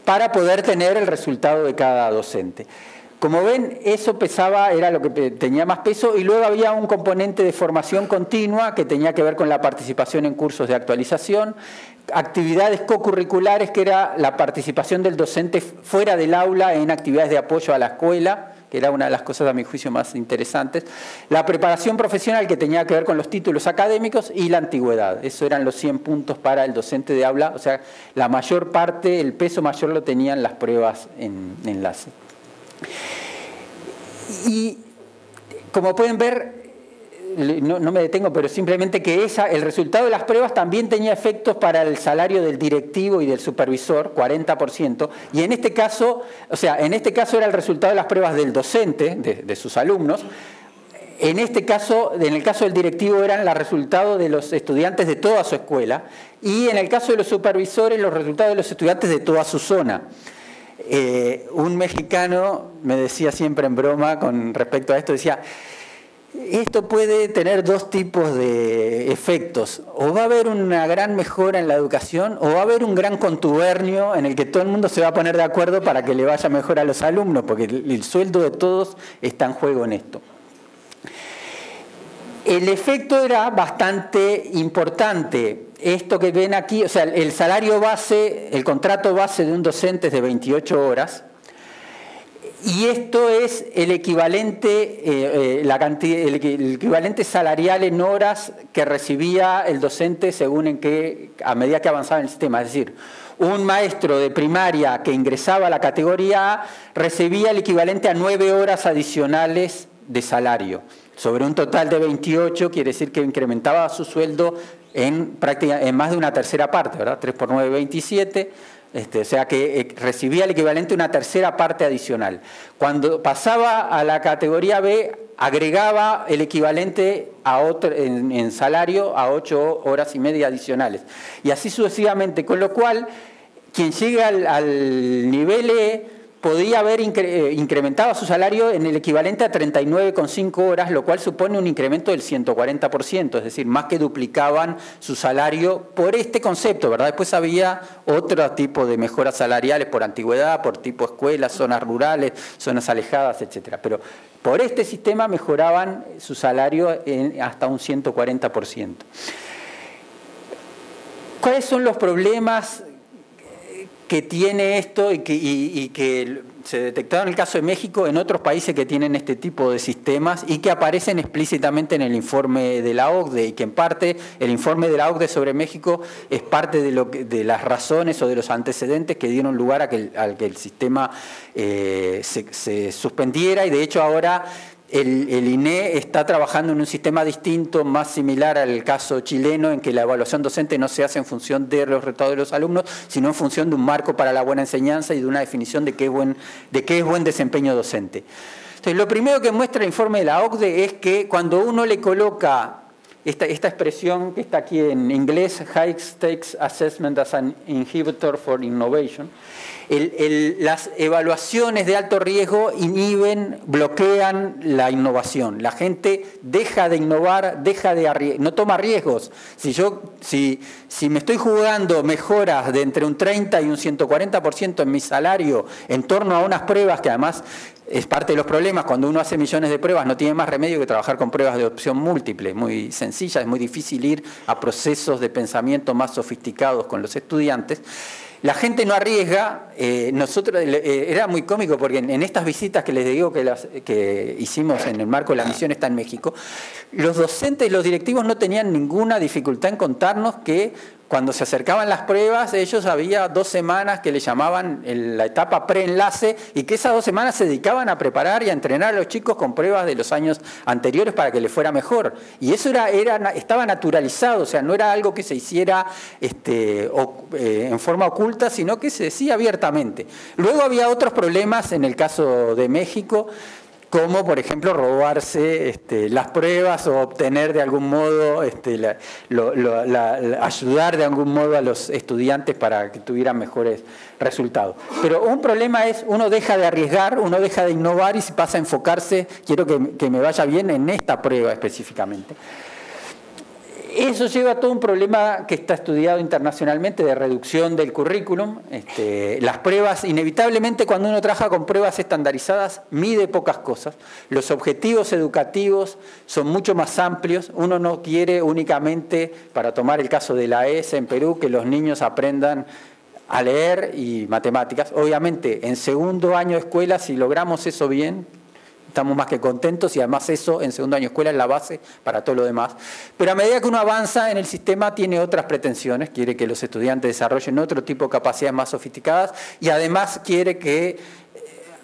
D: para poder tener el resultado de cada docente. Como ven, eso pesaba, era lo que tenía más peso, y luego había un componente de formación continua que tenía que ver con la participación en cursos de actualización, actividades cocurriculares, que era la participación del docente fuera del aula en actividades de apoyo a la escuela, que era una de las cosas a mi juicio más interesantes, la preparación profesional, que tenía que ver con los títulos académicos, y la antigüedad. Eso eran los 100 puntos para el docente de aula, o sea, la mayor parte, el peso mayor lo tenían las pruebas en enlace. Y como pueden ver, no me detengo, pero simplemente que el resultado de las pruebas también tenía efectos para el salario del directivo y del supervisor, 40%, y en este caso, era el resultado de las pruebas del docente, de sus alumnos. En el caso del directivo eran los resultados de los estudiantes de toda su escuela, y en el caso de los supervisores, los resultados de los estudiantes de toda su zona. Un mexicano me decía siempre en broma con respecto a esto, decía: esto puede tener dos tipos de efectos. O va a haber una gran mejora en la educación, o va a haber un gran contubernio en el que todo el mundo se va a poner de acuerdo para que le vaya mejor a los alumnos, porque el sueldo de todos está en juego en esto. El efecto era bastante importante. Esto que ven aquí, o sea, el salario base, el contrato base de un docente es de 28 horas, y esto es el equivalente, el equivalente salarial en horas que recibía el docente a medida que avanzaba en el sistema. Es decir, un maestro de primaria que ingresaba a la categoría A recibía el equivalente a 9 horas adicionales de salario. Sobre un total de 28, quiere decir que incrementaba su sueldo en más de una tercera parte, ¿verdad? 3 por 9, 27. O sea que recibía el equivalente a una tercera parte adicional. Cuando pasaba a la categoría B, agregaba el equivalente en salario a 8 horas y media adicionales. Y así sucesivamente, con lo cual, quien llega al nivel E podía haber incrementado su salario en el equivalente a 39,5 horas, lo cual supone un incremento del 140%, es decir, más que duplicaban su salario por este concepto, ¿verdad? Después había otro tipo de mejoras salariales por antigüedad, por tipo escuelas, zonas rurales, zonas alejadas, etc. Pero por este sistema mejoraban su salario hasta un 140%. ¿Cuáles son los problemas que tiene esto y que se detectaron en el caso de México, en otros países que tienen este tipo de sistemas y que aparecen explícitamente en el informe de la OCDE, y que en parte el informe de la OCDE sobre México es parte de las razones o de los antecedentes que dieron lugar a que el sistema se suspendiera, y de hecho ahora el INE está trabajando en un sistema distinto, más similar al caso chileno, en que la evaluación docente no se hace en función de los resultados de los alumnos, sino en función de un marco para la buena enseñanza y de una definición de qué es buen desempeño docente. Entonces, lo primero que muestra el informe de la OCDE es que cuando uno le coloca esta expresión que está aquí en inglés, High Stakes Assessment as an Inhibitor for Innovation. Las evaluaciones de alto riesgo inhiben, bloquean la innovación. La gente deja de innovar, no toma riesgos. Si me estoy jugando mejoras de entre un 30 y un 140% en mi salario en torno a unas pruebas que además es parte de los problemas, cuando uno hace millones de pruebas no tiene más remedio que trabajar con pruebas de opción múltiple, muy sencillas, es muy difícil ir a procesos de pensamiento más sofisticados con los estudiantes. La gente no arriesga, nosotros era muy cómico porque en estas visitas que les digo que hicimos en el marco de la misión esta en México, los docentes y los directivos no tenían ninguna dificultad en contarnos que cuando se acercaban las pruebas, ellos había 2 semanas que le llamaban la etapa preenlace y que esas 2 semanas se dedicaban a preparar y a entrenar a los chicos con pruebas de los años anteriores para que les fuera mejor. Y eso estaba naturalizado, o sea, no era algo que se hiciera en forma oculta, sino que se decía abiertamente. Luego había otros problemas en el caso de México, como por ejemplo robarse las pruebas o obtener de algún modo, ayudar de algún modo a los estudiantes para que tuvieran mejores resultados. Pero un problema es, uno deja de arriesgar, uno deja de innovar y se pasa a enfocarse, quiero que me vaya bien en esta prueba específicamente. Eso lleva a todo un problema que está estudiado internacionalmente de reducción del currículum. Las pruebas, inevitablemente cuando uno trabaja con pruebas estandarizadas, mide pocas cosas. Los objetivos educativos son mucho más amplios. Uno no quiere únicamente, para tomar el caso de la ESE en Perú, que los niños aprendan a leer y matemáticas. Obviamente, en segundo año de escuela, si logramos eso bien, estamos más que contentos y además eso en segundo año de escuela es la base para todo lo demás. Pero a medida que uno avanza en el sistema tiene otras pretensiones, quiere que los estudiantes desarrollen otro tipo de capacidades más sofisticadas y además quiere que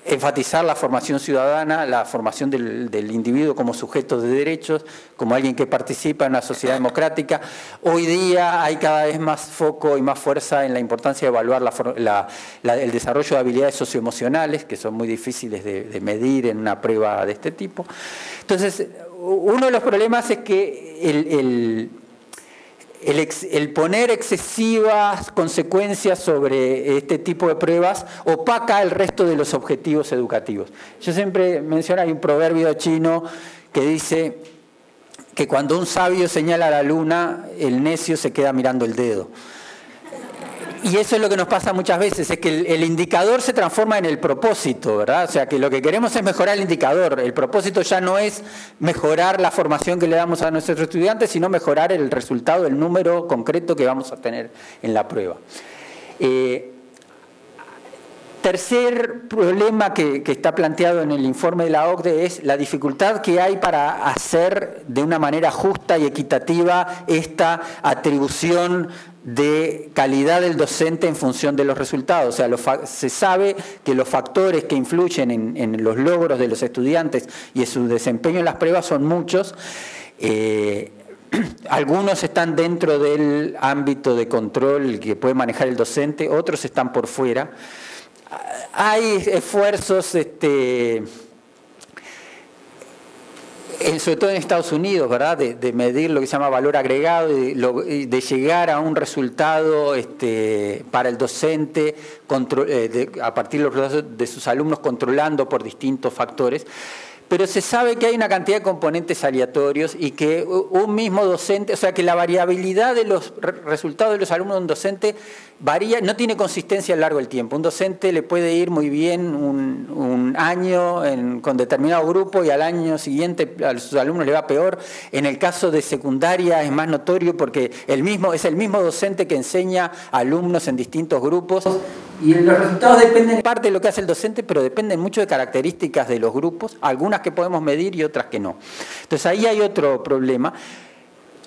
D: enfatizar la formación ciudadana, la formación del individuo como sujeto de derechos, como alguien que participa en una sociedad democrática. Hoy día hay cada vez más foco y más fuerza en la importancia de evaluar el desarrollo de habilidades socioemocionales, que son muy difíciles de medir en una prueba de este tipo. Entonces, uno de los problemas es que el poner excesivas consecuencias sobre este tipo de pruebas opaca el resto de los objetivos educativos. Yo siempre menciono, hay un proverbio chino que dice que cuando un sabio señala a la luna, el necio se queda mirando el dedo. Y eso es lo que nos pasa muchas veces, es que el indicador se transforma en el propósito, ¿verdad? O sea, que lo que queremos es mejorar el indicador. El propósito ya no es mejorar la formación que le damos a nuestros estudiantes, sino mejorar el resultado, el número concreto que vamos a tener en la prueba. Tercer problema que está planteado en el informe de la OCDE es la dificultad que hay para hacer de una manera justa y equitativa esta atribución de calidad del docente en función de los resultados. O sea, se sabe que los factores que influyen en los logros de los estudiantes y en su desempeño en las pruebas son muchos. Algunos están dentro del ámbito de control que puede manejar el docente, otros están por fuera. Hay esfuerzos, sobre todo en Estados Unidos, ¿verdad?, de medir lo que se llama valor agregado, de llegar a un resultado para el docente a partir de los resultados de sus alumnos, controlando por distintos factores. Pero se sabe que hay una cantidad de componentes aleatorios y que un mismo docente, o sea, que la variabilidad de los resultados de los alumnos de un docente varía, no tiene consistencia a lo largo del tiempo. Un docente le puede ir muy bien un año con determinado grupo y al año siguiente a sus alumnos le va peor. En el caso de secundaria es más notorio porque es el mismo docente que enseña a alumnos en distintos grupos. Y los resultados dependen en parte de lo que hace el docente, pero dependen mucho de características de los grupos, algunas que podemos medir y otras que no. Entonces ahí hay otro problema.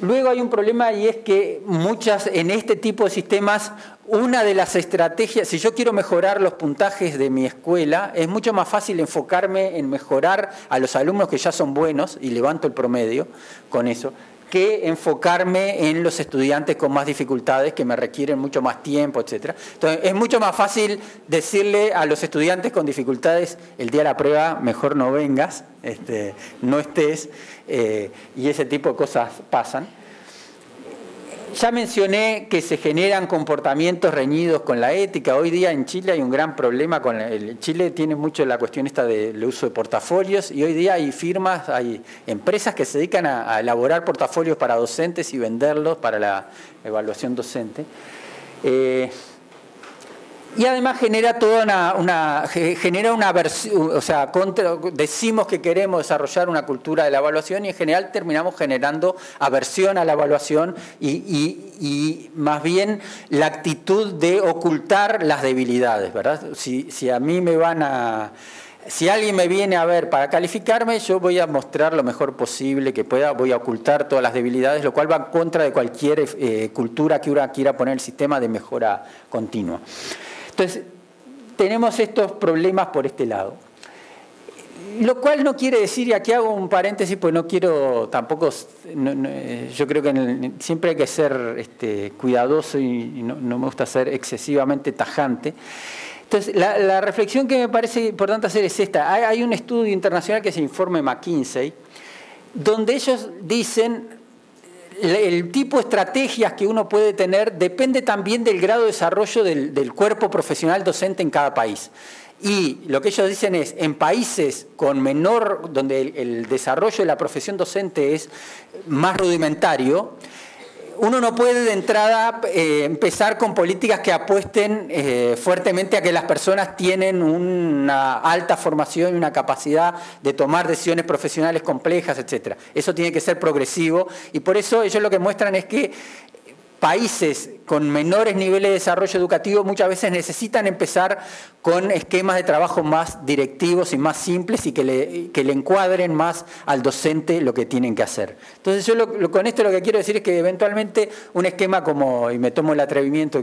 D: Luego hay un problema y es que en este tipo de sistemas, una de las estrategias, si yo quiero mejorar los puntajes de mi escuela, es mucho más fácil enfocarme en mejorar a los alumnos que ya son buenos y levanto el promedio con eso, que enfocarme en los estudiantes con más dificultades que me requieren mucho más tiempo, etc. Entonces, es mucho más fácil decirle a los estudiantes con dificultades: el día de la prueba mejor no vengas, no estés, y ese tipo de cosas pasan. Ya mencioné que se generan comportamientos reñidos con la ética. Hoy día en Chile hay un gran problema con Chile tiene mucho la cuestión esta del uso de portafolios, y hoy día hay firmas, hay empresas que se dedican a elaborar portafolios para docentes y venderlos para la evaluación docente. Y además genera toda una versión, o sea, decimos que queremos desarrollar una cultura de la evaluación y en general terminamos generando aversión a la evaluación y más bien la actitud de ocultar las debilidades, ¿verdad? Si a mí si alguien me viene a ver para calificarme, yo voy a mostrar lo mejor posible que pueda, voy a ocultar todas las debilidades, lo cual va en contra de cualquier cultura que uno quiera poner el sistema de mejora continua. Entonces, tenemos estos problemas por este lado. Lo cual no quiere decir, y aquí hago un paréntesis, pues no quiero tampoco, yo creo que siempre hay que ser cuidadoso y no me gusta ser excesivamente tajante. Entonces, la reflexión que me parece importante hacer es esta. Hay un estudio internacional que es el informe McKinsey, donde ellos dicen: el tipo de estrategias que uno puede tener depende también del grado de desarrollo del cuerpo profesional docente en cada país. Y lo que ellos dicen es, en países con donde el desarrollo de la profesión docente es más rudimentario, uno no puede de entrada empezar con políticas que apuesten fuertemente a que las personas tienen una alta formación y una capacidad de tomar decisiones profesionales complejas, etc. Eso tiene que ser progresivo, y por eso ellos lo que muestran es que países con menores niveles de desarrollo educativo muchas veces necesitan empezar con esquemas de trabajo más directivos y más simples y que le encuadren más al docente lo que tienen que hacer. Entonces yo con esto lo que quiero decir es que eventualmente un esquema como, y me tomo el atrevimiento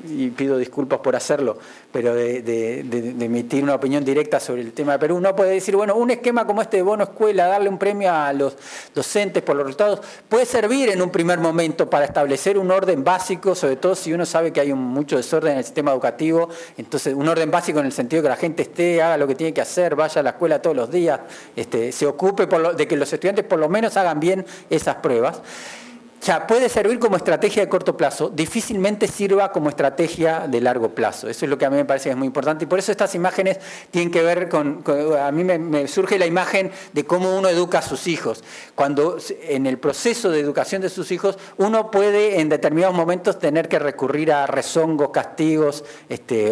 D: y pido disculpas por hacerlo, pero de emitir una opinión directa sobre el tema de Perú, uno puede decir, bueno, un esquema como este de bono escuela, darle un premio a los docentes por los resultados, puede servir en un primer momento para establecer un orden básico, sobre todo si uno sabe que hay mucho desorden en el sistema educativo. Entonces un orden básico en el sentido de que la gente haga lo que tiene que hacer, vaya a la escuela todos los días, se ocupe de que los estudiantes por lo menos hagan bien esas pruebas. Ya puede servir como estrategia de corto plazo, difícilmente sirva como estrategia de largo plazo. Eso es lo que a mí me parece que es muy importante, y por eso estas imágenes tienen que ver a mí me surge la imagen de cómo uno educa a sus hijos. Cuando en el proceso de educación de sus hijos, uno puede en determinados momentos tener que recurrir a rezongos, castigos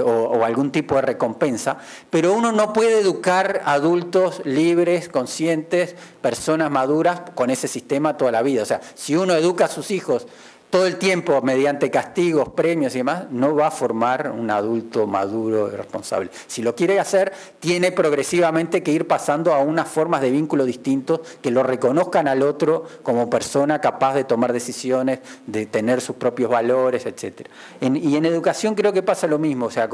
D: o algún tipo de recompensa, pero uno no puede educar adultos libres, conscientes, personas maduras con ese sistema toda la vida. O sea, si uno educa a sus hijos todo el tiempo mediante castigos, premios y demás, no va a formar un adulto maduro y responsable. Si lo quiere hacer, tiene progresivamente que ir pasando a unas formas de vínculo distintos que lo reconozcan al otro como persona capaz de tomar decisiones, de tener sus propios valores, etc. Y en educación creo que pasa lo mismo. O sea,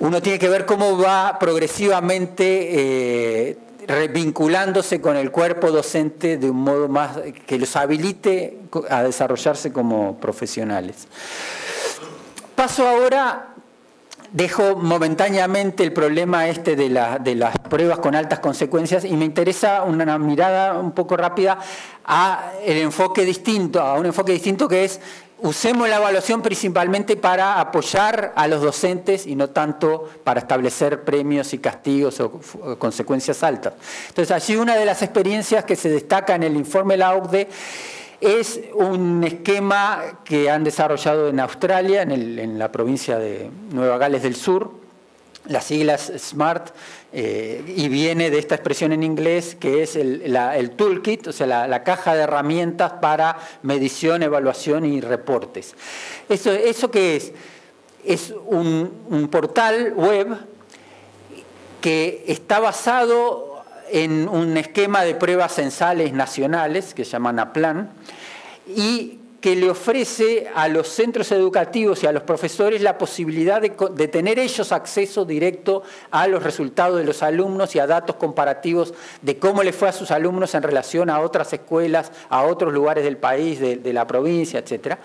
D: uno tiene que ver cómo va progresivamente vinculándose con el cuerpo docente de un modo más que los habilite a desarrollarse como profesionales. Paso ahora, dejo momentáneamente el problema de las pruebas con altas consecuencias y me interesa una mirada un poco rápida a un enfoque distinto que es: usemos la evaluación principalmente para apoyar a los docentes y no tanto para establecer premios y castigos o consecuencias altas. Entonces, allí una de las experiencias que se destaca en el informe de la OCDE es un esquema que han desarrollado en Australia, en la provincia de Nueva Gales del Sur, las siglas SMART, y viene de esta expresión en inglés que es el toolkit, o sea, la caja de herramientas para medición, evaluación y reportes. ¿Eso qué es? Es un portal web que está basado en un esquema de pruebas censales nacionales que se llaman APLAN, y que le ofrece a los centros educativos y a los profesores la posibilidad de tener ellos acceso directo a los resultados de los alumnos y a datos comparativos de cómo le fue a sus alumnos en relación a otras escuelas, a otros lugares del país, de la provincia, etc.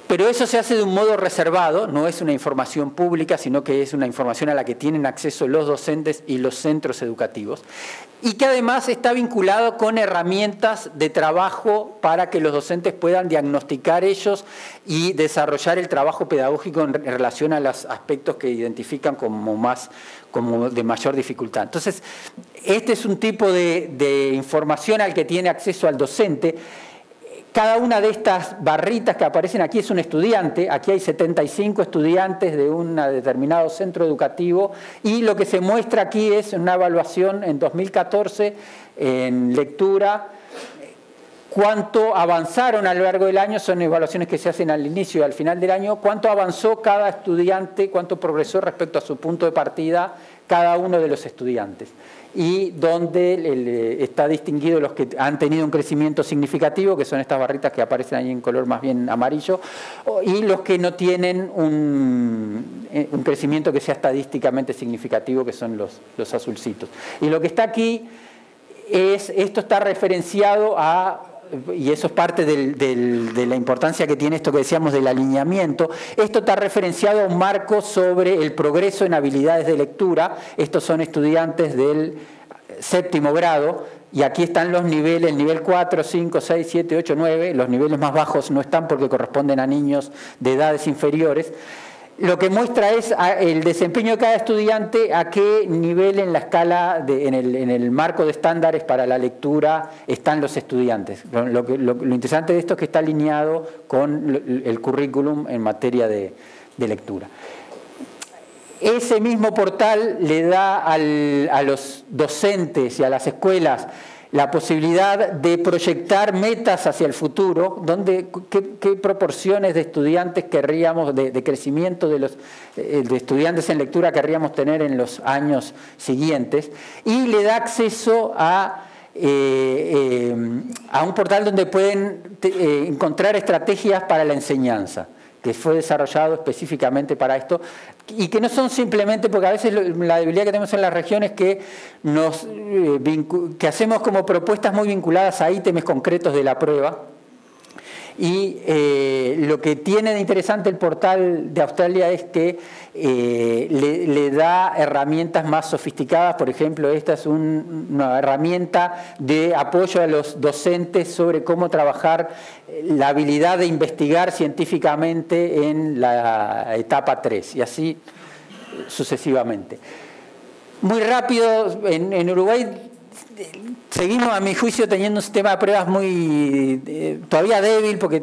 D: Pero eso se hace de un modo reservado, no es una información pública, sino que es una información a la que tienen acceso los docentes y los centros educativos. Y que además está vinculado con herramientas de trabajo para que los docentes puedan diagnosticar ellos y desarrollar el trabajo pedagógico en relación a los aspectos que identifican como de mayor dificultad. Entonces, este es un tipo de información al que tiene acceso al docente. Cada una de estas barritas que aparecen aquí es un estudiante. Aquí hay 75 estudiantes de un determinado centro educativo y lo que se muestra aquí es una evaluación en 2014 en lectura. Cuánto avanzaron a lo largo del año, son evaluaciones que se hacen al inicio y al final del año, cuánto avanzó cada estudiante, cuánto progresó respecto a su punto de partida cada uno de los estudiantes. Y donde está distinguido los que han tenido un crecimiento significativo, que son estas barritas que aparecen ahí en color más bien amarillo, y los que no tienen un crecimiento que sea estadísticamente significativo, que son los azulcitos. Y lo que está aquí esto está referenciado a, y eso es parte de la importancia que tiene esto que decíamos del alineamiento, esto está referenciado a un marco sobre el progreso en habilidades de lectura. Estos son estudiantes del 7º grado, y aquí están los niveles, el nivel 4, 5, 6, 7, 8, 9, los niveles más bajos no están porque corresponden a niños de edades inferiores. Lo que muestra es el desempeño de cada estudiante, a qué nivel en la escala, en el marco de estándares para la lectura están los estudiantes. Lo interesante de esto es que está alineado con el currículum en materia de lectura. Ese mismo portal le da a los docentes y a las escuelas la posibilidad de proyectar metas hacia el futuro, qué proporciones de estudiantes querríamos, de crecimiento de estudiantes en lectura querríamos tener en los años siguientes, y le da acceso a un portal donde pueden encontrar estrategias para la enseñanza, que fue desarrollado específicamente para esto, y que no son simplemente, porque a veces la debilidad que tenemos en la región es que que hacemos como propuestas muy vinculadas a ítems concretos de la prueba. Y lo que tiene de interesante el portal de Australia es que le da herramientas más sofisticadas. Por ejemplo, esta es una herramienta de apoyo a los docentes sobre cómo trabajar la habilidad de investigar científicamente en la etapa 3, y así sucesivamente. Muy rápido, en Uruguay seguimos, a mi juicio, teniendo un sistema de pruebas todavía débil, porque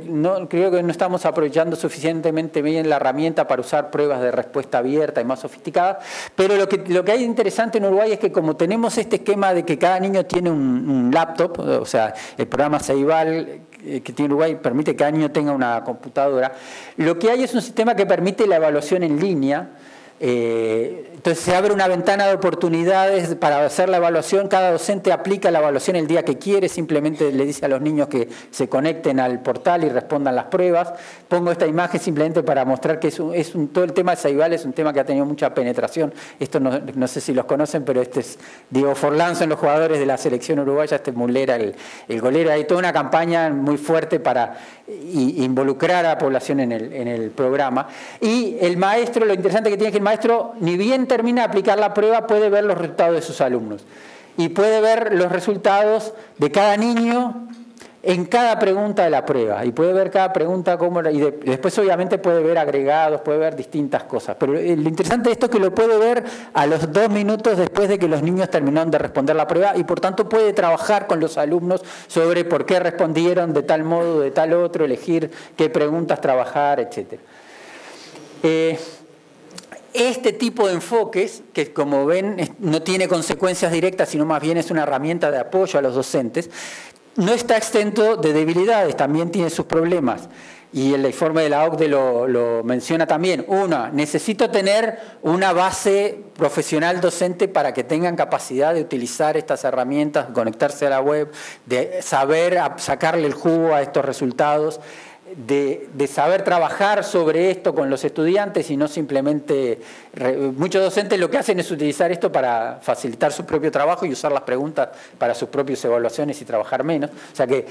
D: creo que no estamos aprovechando suficientemente bien la herramienta para usar pruebas de respuesta abierta y más sofisticadas. Pero lo que hay de interesante en Uruguay es que, como tenemos este esquema de que cada niño tiene un laptop, o sea, el programa Ceibal que tiene Uruguay permite que cada niño tenga una computadora, lo que hay es un sistema que permite la evaluación en línea. Entonces se abre una ventana de oportunidades para hacer la evaluación. Cada docente aplica la evaluación el día que quiere, simplemente le dice a los niños que se conecten al portal y respondan las pruebas. Pongo esta imagen simplemente para mostrar que todo el tema de Ceibal es un tema que ha tenido mucha penetración. Esto no sé si los conocen, pero este es Diego Forlán, son los jugadores de la selección uruguaya, este es Mulera, el golero. Hay toda una campaña muy fuerte para involucrar a la población en el programa. Y el maestro, lo interesante que tiene es que el maestro, ni bien termina de aplicar la prueba, puede ver los resultados de sus alumnos y puede ver los resultados de cada niño en cada pregunta de la prueba, y puede ver cada pregunta después obviamente puede ver agregados, puede ver distintas cosas. Pero lo interesante de esto es que lo puede ver a los 2 minutos después de que los niños terminaron de responder la prueba, y por tanto puede trabajar con los alumnos sobre por qué respondieron de tal modo, de tal otro, elegir qué preguntas trabajar, etc. Este tipo de enfoques, que como ven no tiene consecuencias directas, sino más bien es una herramienta de apoyo a los docentes, no está exento de debilidades, también tiene sus problemas. y el informe de la OCDE lo menciona también. Uno, necesito tener una base profesional docente para que tengan capacidad de utilizar estas herramientas, conectarse a la web, de saber sacarle el jugo a estos resultados, de saber trabajar sobre esto con los estudiantes y no simplemente... Muchos docentes lo que hacen es utilizar esto para facilitar su propio trabajo y usar las preguntas para sus propias evaluaciones y trabajar menos. O sea que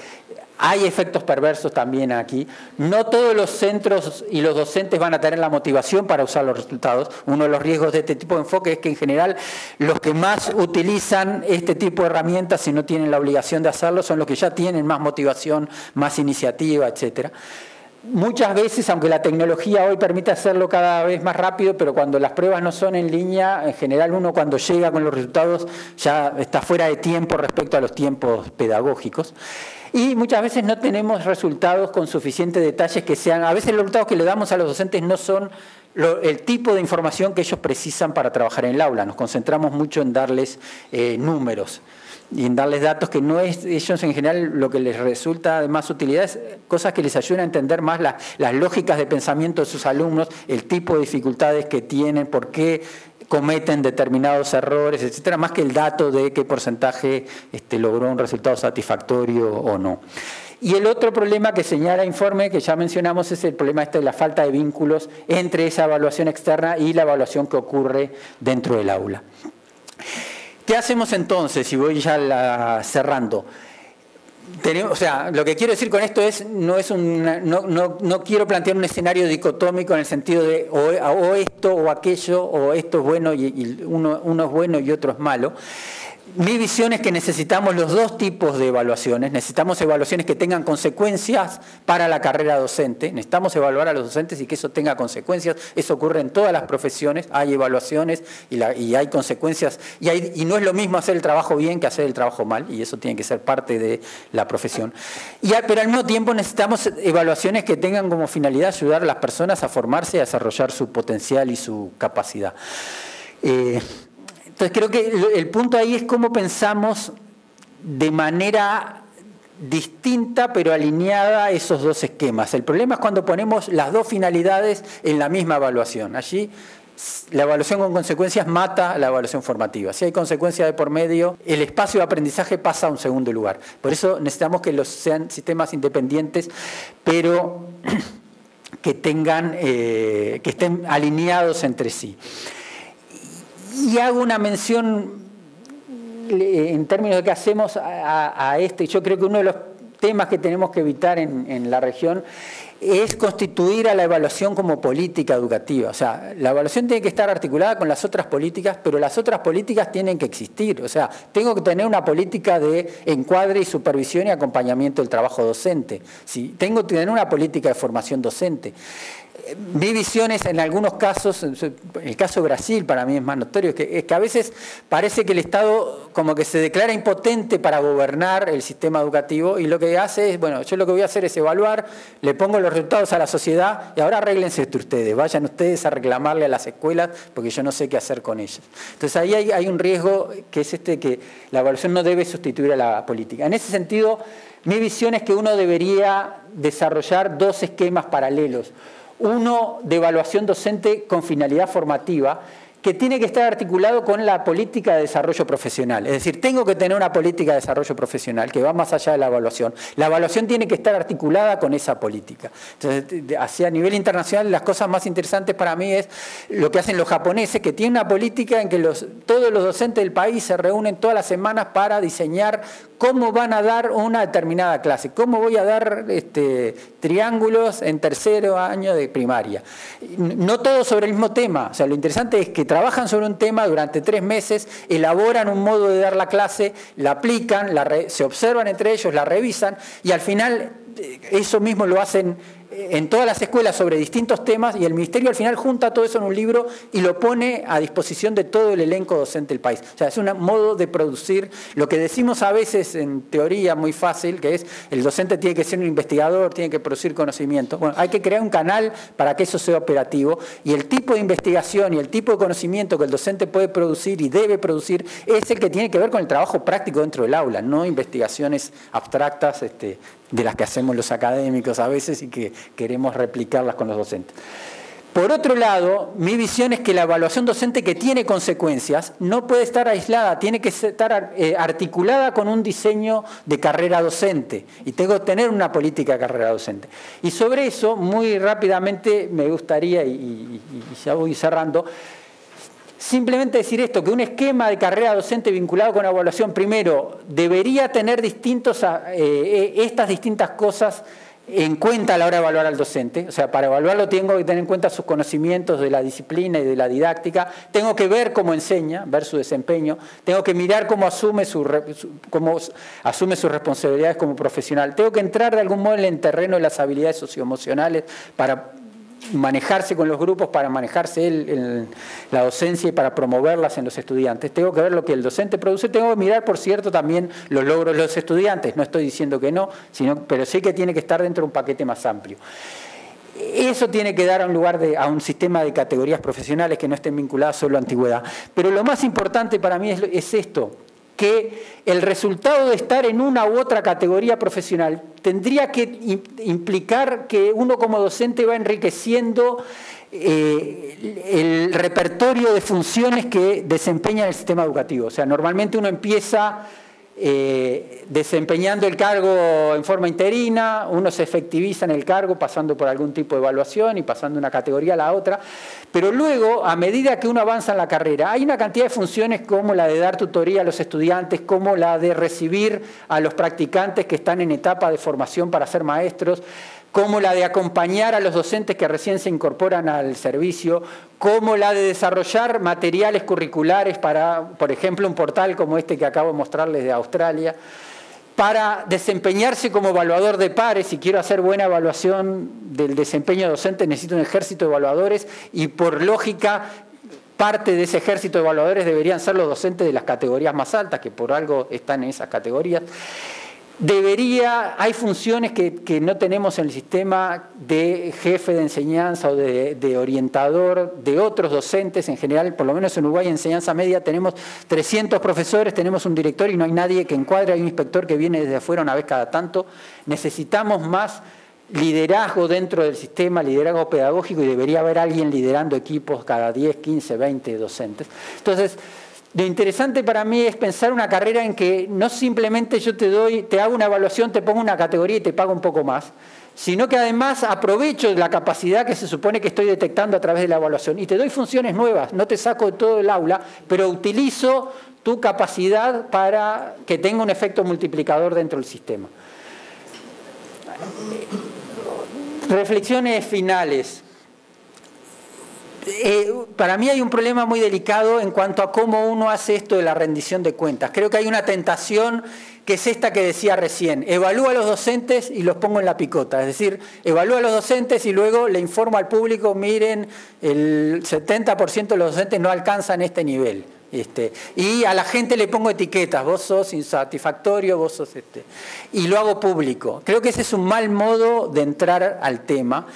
D: hay efectos perversos también aquí. No todos los centros y los docentes van a tener la motivación para usar los resultados. Uno de los riesgos de este tipo de enfoque es que en general los que más utilizan este tipo de herramientas y no tienen la obligación de hacerlo son los que ya tienen más motivación, más iniciativa, etcétera. Muchas veces, aunque la tecnología hoy permite hacerlo cada vez más rápido, pero cuando las pruebas no son en línea, en general uno cuando llega con los resultados ya está fuera de tiempo respecto a los tiempos pedagógicos. Y muchas veces no tenemos resultados con suficientes detalles que sean... A veces los resultados que le damos a los docentes no son el tipo de información que ellos precisan para trabajar en el aula. Nos concentramos mucho en darles números y en darles datos que no es, ellos en general lo que les resulta de más utilidad es cosas que les ayuden a entender más las lógicas de pensamiento de sus alumnos, el tipo de dificultades que tienen, por qué cometen determinados errores, etcétera, más que el dato de qué porcentaje logró un resultado satisfactorio o no. Y el otro problema que señala el informe, que ya mencionamos, es el problema de la falta de vínculos entre esa evaluación externa y la evaluación que ocurre dentro del aula. ¿Qué hacemos entonces? Y voy ya cerrando. O sea, lo que quiero decir con esto es, no quiero plantear un escenario dicotómico en el sentido de o esto o aquello, o esto es bueno y uno es bueno y otro es malo. Mi visión es que necesitamos los dos tipos de evaluaciones. Necesitamos evaluaciones que tengan consecuencias para la carrera docente. Necesitamos evaluar a los docentes y que eso tenga consecuencias. Eso ocurre en todas las profesiones. Hay evaluaciones y hay consecuencias. Y no es lo mismo hacer el trabajo bien que hacer el trabajo mal. Y eso tiene que ser parte de la profesión. Pero al mismo tiempo necesitamos evaluaciones que tengan como finalidad ayudar a las personas a formarse y a desarrollar su potencial y su capacidad. Entonces creo que el punto ahí es cómo pensamos de manera distinta pero alineada esos dos esquemas. El problema es cuando ponemos las dos finalidades en la misma evaluación. Allí la evaluación con consecuencias mata la evaluación formativa. Si hay consecuencias de por medio, el espacio de aprendizaje pasa a un segundo lugar. Por eso necesitamos que sean sistemas independientes, pero que estén alineados entre sí. Y hago una mención en términos de qué hacemos a este. Yo creo que uno de los temas que tenemos que evitar en la región es constituir a la evaluación como política educativa. O sea, la evaluación tiene que estar articulada con las otras políticas, pero las otras políticas tienen que existir. O sea, tengo que tener una política de encuadre y supervisión y acompañamiento del trabajo docente. ¿Sí? Tengo que tener una política de formación docente. Mi visión es, en algunos casos, el caso de Brasil para mí es más notorio, es que a veces parece que el Estado como que se declara impotente para gobernar el sistema educativo y lo que hace es, bueno, yo lo que voy a hacer es evaluar, le pongo los resultados a la sociedad y ahora arréglense entre ustedes, vayan ustedes a reclamarle a las escuelas porque yo no sé qué hacer con ellas. Entonces ahí hay un riesgo que es que la evaluación no debe sustituir a la política. En ese sentido, mi visión es que uno debería desarrollar dos esquemas paralelos. Uno de evaluación docente con finalidad formativa, que tiene que estar articulado con la política de desarrollo profesional. Es decir, tengo que tener una política de desarrollo profesional que va más allá de la evaluación. La evaluación tiene que estar articulada con esa política. Entonces, hacia nivel internacional, las cosas más interesantes para mí es lo que hacen los japoneses, que tienen una política en que todos los docentes del país se reúnen todas las semanas para diseñar cómo van a dar una determinada clase, cómo voy a dar triángulos en tercero año de primaria. No todo sobre el mismo tema. O sea, lo interesante es que trabajan sobre un tema durante 3 meses, elaboran un modo de dar la clase, la aplican, se observan entre ellos, la revisan y al final eso mismo lo hacen en todas las escuelas sobre distintos temas y el Ministerio al final junta todo eso en un libro y lo pone a disposición de todo el elenco docente del país. O sea, es un modo de producir lo que decimos a veces en teoría muy fácil, que es el docente tiene que ser un investigador, tiene que producir conocimiento. Bueno, hay que crear un canal para que eso sea operativo y el tipo de investigación y el tipo de conocimiento que el docente puede producir y debe producir es el que tiene que ver con el trabajo práctico dentro del aula, no investigaciones abstractas de las que hacemos tenemos los académicos a veces y que queremos replicarlas con los docentes. Por otro lado, mi visión es que la evaluación docente que tiene consecuencias no puede estar aislada, tiene que estar articulada con un diseño de carrera docente y tengo que tener una política de carrera docente. Y sobre eso, muy rápidamente, me gustaría, y ya voy cerrando, simplemente decir esto, que un esquema de carrera docente vinculado con la evaluación, primero, debería tener estas distintas cosas en cuenta a la hora de evaluar al docente. O sea, para evaluarlo tengo que tener en cuenta sus conocimientos de la disciplina y de la didáctica, tengo que ver cómo enseña, ver su desempeño, tengo que mirar cómo asume sus responsabilidades como profesional, tengo que entrar de algún modo en el terreno de las habilidades socioemocionales para manejarse con los grupos, para manejarse en la docencia y para promoverlas en los estudiantes. Tengo que ver lo que el docente produce, tengo que mirar, por cierto, también los logros de los estudiantes. No estoy diciendo que no, pero sí que tiene que estar dentro de un paquete más amplio. Eso tiene que dar a un lugar, a un sistema de categorías profesionales que no estén vinculadas solo a antigüedad. Pero lo más importante para mí es esto, que el resultado de estar en una u otra categoría profesional tendría que implicar que uno como docente va enriqueciendo el repertorio de funciones que desempeña el sistema educativo. O sea, normalmente uno empieza desempeñando el cargo en forma interina, uno se efectiviza en el cargo pasando por algún tipo de evaluación y pasando de una categoría a la otra, pero luego, a medida que uno avanza en la carrera, hay una cantidad de funciones como la de dar tutoría a los estudiantes, como la de recibir a los practicantes que están en etapa de formación para ser maestros, como la de acompañar a los docentes que recién se incorporan al servicio, como la de desarrollar materiales curriculares para, por ejemplo, un portal como este que acabo de mostrarles de Australia, para desempeñarse como evaluador de pares. Si quiero hacer buena evaluación del desempeño docente, necesito un ejército de evaluadores y, por lógica, parte de ese ejército de evaluadores deberían ser los docentes de las categorías más altas, que por algo están en esas categorías. Hay funciones que no tenemos en el sistema de jefe de enseñanza o de orientador de otros docentes en general. Por lo menos en Uruguay, en enseñanza media, tenemos 300 profesores, tenemos un director y no hay nadie que encuadre, hay un inspector que viene desde afuera una vez cada tanto. Necesitamos más liderazgo dentro del sistema, liderazgo pedagógico, y debería haber alguien liderando equipos cada 10, 15, 20 docentes. Entonces, lo interesante para mí es pensar una carrera en que no simplemente yo te hago una evaluación, te pongo una categoría y te pago un poco más, sino que además aprovecho la capacidad que se supone que estoy detectando a través de la evaluación y te doy funciones nuevas, no te saco de todo el aula, pero utilizo tu capacidad para que tenga un efecto multiplicador dentro del sistema. Reflexiones finales. Para mí hay un problema muy delicado en cuanto a cómo uno hace esto de la rendición de cuentas. Creo que hay una tentación que es esta que decía recién: evalúo a los docentes y los pongo en la picota. Es decir, evalúo a los docentes y luego le informo al público: miren, el 70% de los docentes no alcanzan este nivel. Y a la gente le pongo etiquetas: vos sos insatisfactorio, vos sos y lo hago público. Creo que ese es un mal modo de entrar al tema,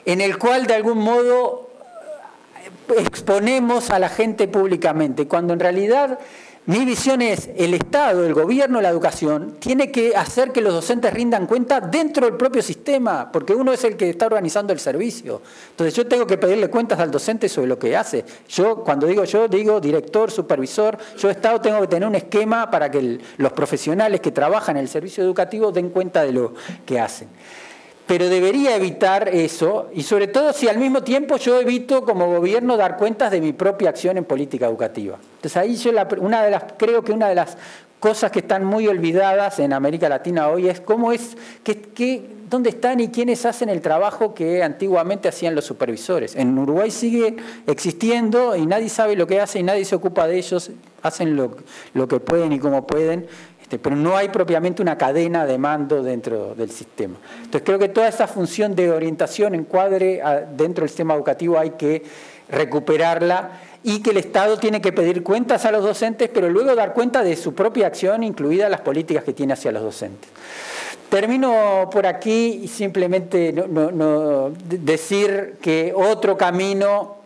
D: en el cual de algún modo exponemos a la gente públicamente, cuando en realidad mi visión es: el Estado, el gobierno, la educación tiene que hacer que los docentes rindan cuenta dentro del propio sistema, porque uno es el que está organizando el servicio. Entonces yo tengo que pedirle cuentas al docente sobre lo que hace. Cuando digo yo, digo director, supervisor. Yo, Estado, tengo que tener un esquema para que los profesionales que trabajan en el servicio educativo den cuenta de lo que hacen. Pero debería evitar eso, y sobre todo si al mismo tiempo yo evito como gobierno dar cuentas de mi propia acción en política educativa. Entonces ahí creo que una de las cosas que están muy olvidadas en América Latina hoy es dónde están y quiénes hacen el trabajo que antiguamente hacían los supervisores. En Uruguay sigue existiendo y nadie sabe lo que hace y nadie se ocupa de ellos, hacen lo que pueden y como pueden. Pero no hay propiamente una cadena de mando dentro del sistema. Entonces creo que toda esa función de orientación, encuadre dentro del sistema educativo hay que recuperarla, y que el Estado tiene que pedir cuentas a los docentes, pero luego dar cuenta de su propia acción, incluidas las políticas que tiene hacia los docentes. Termino por aquí y simplemente decir que otro camino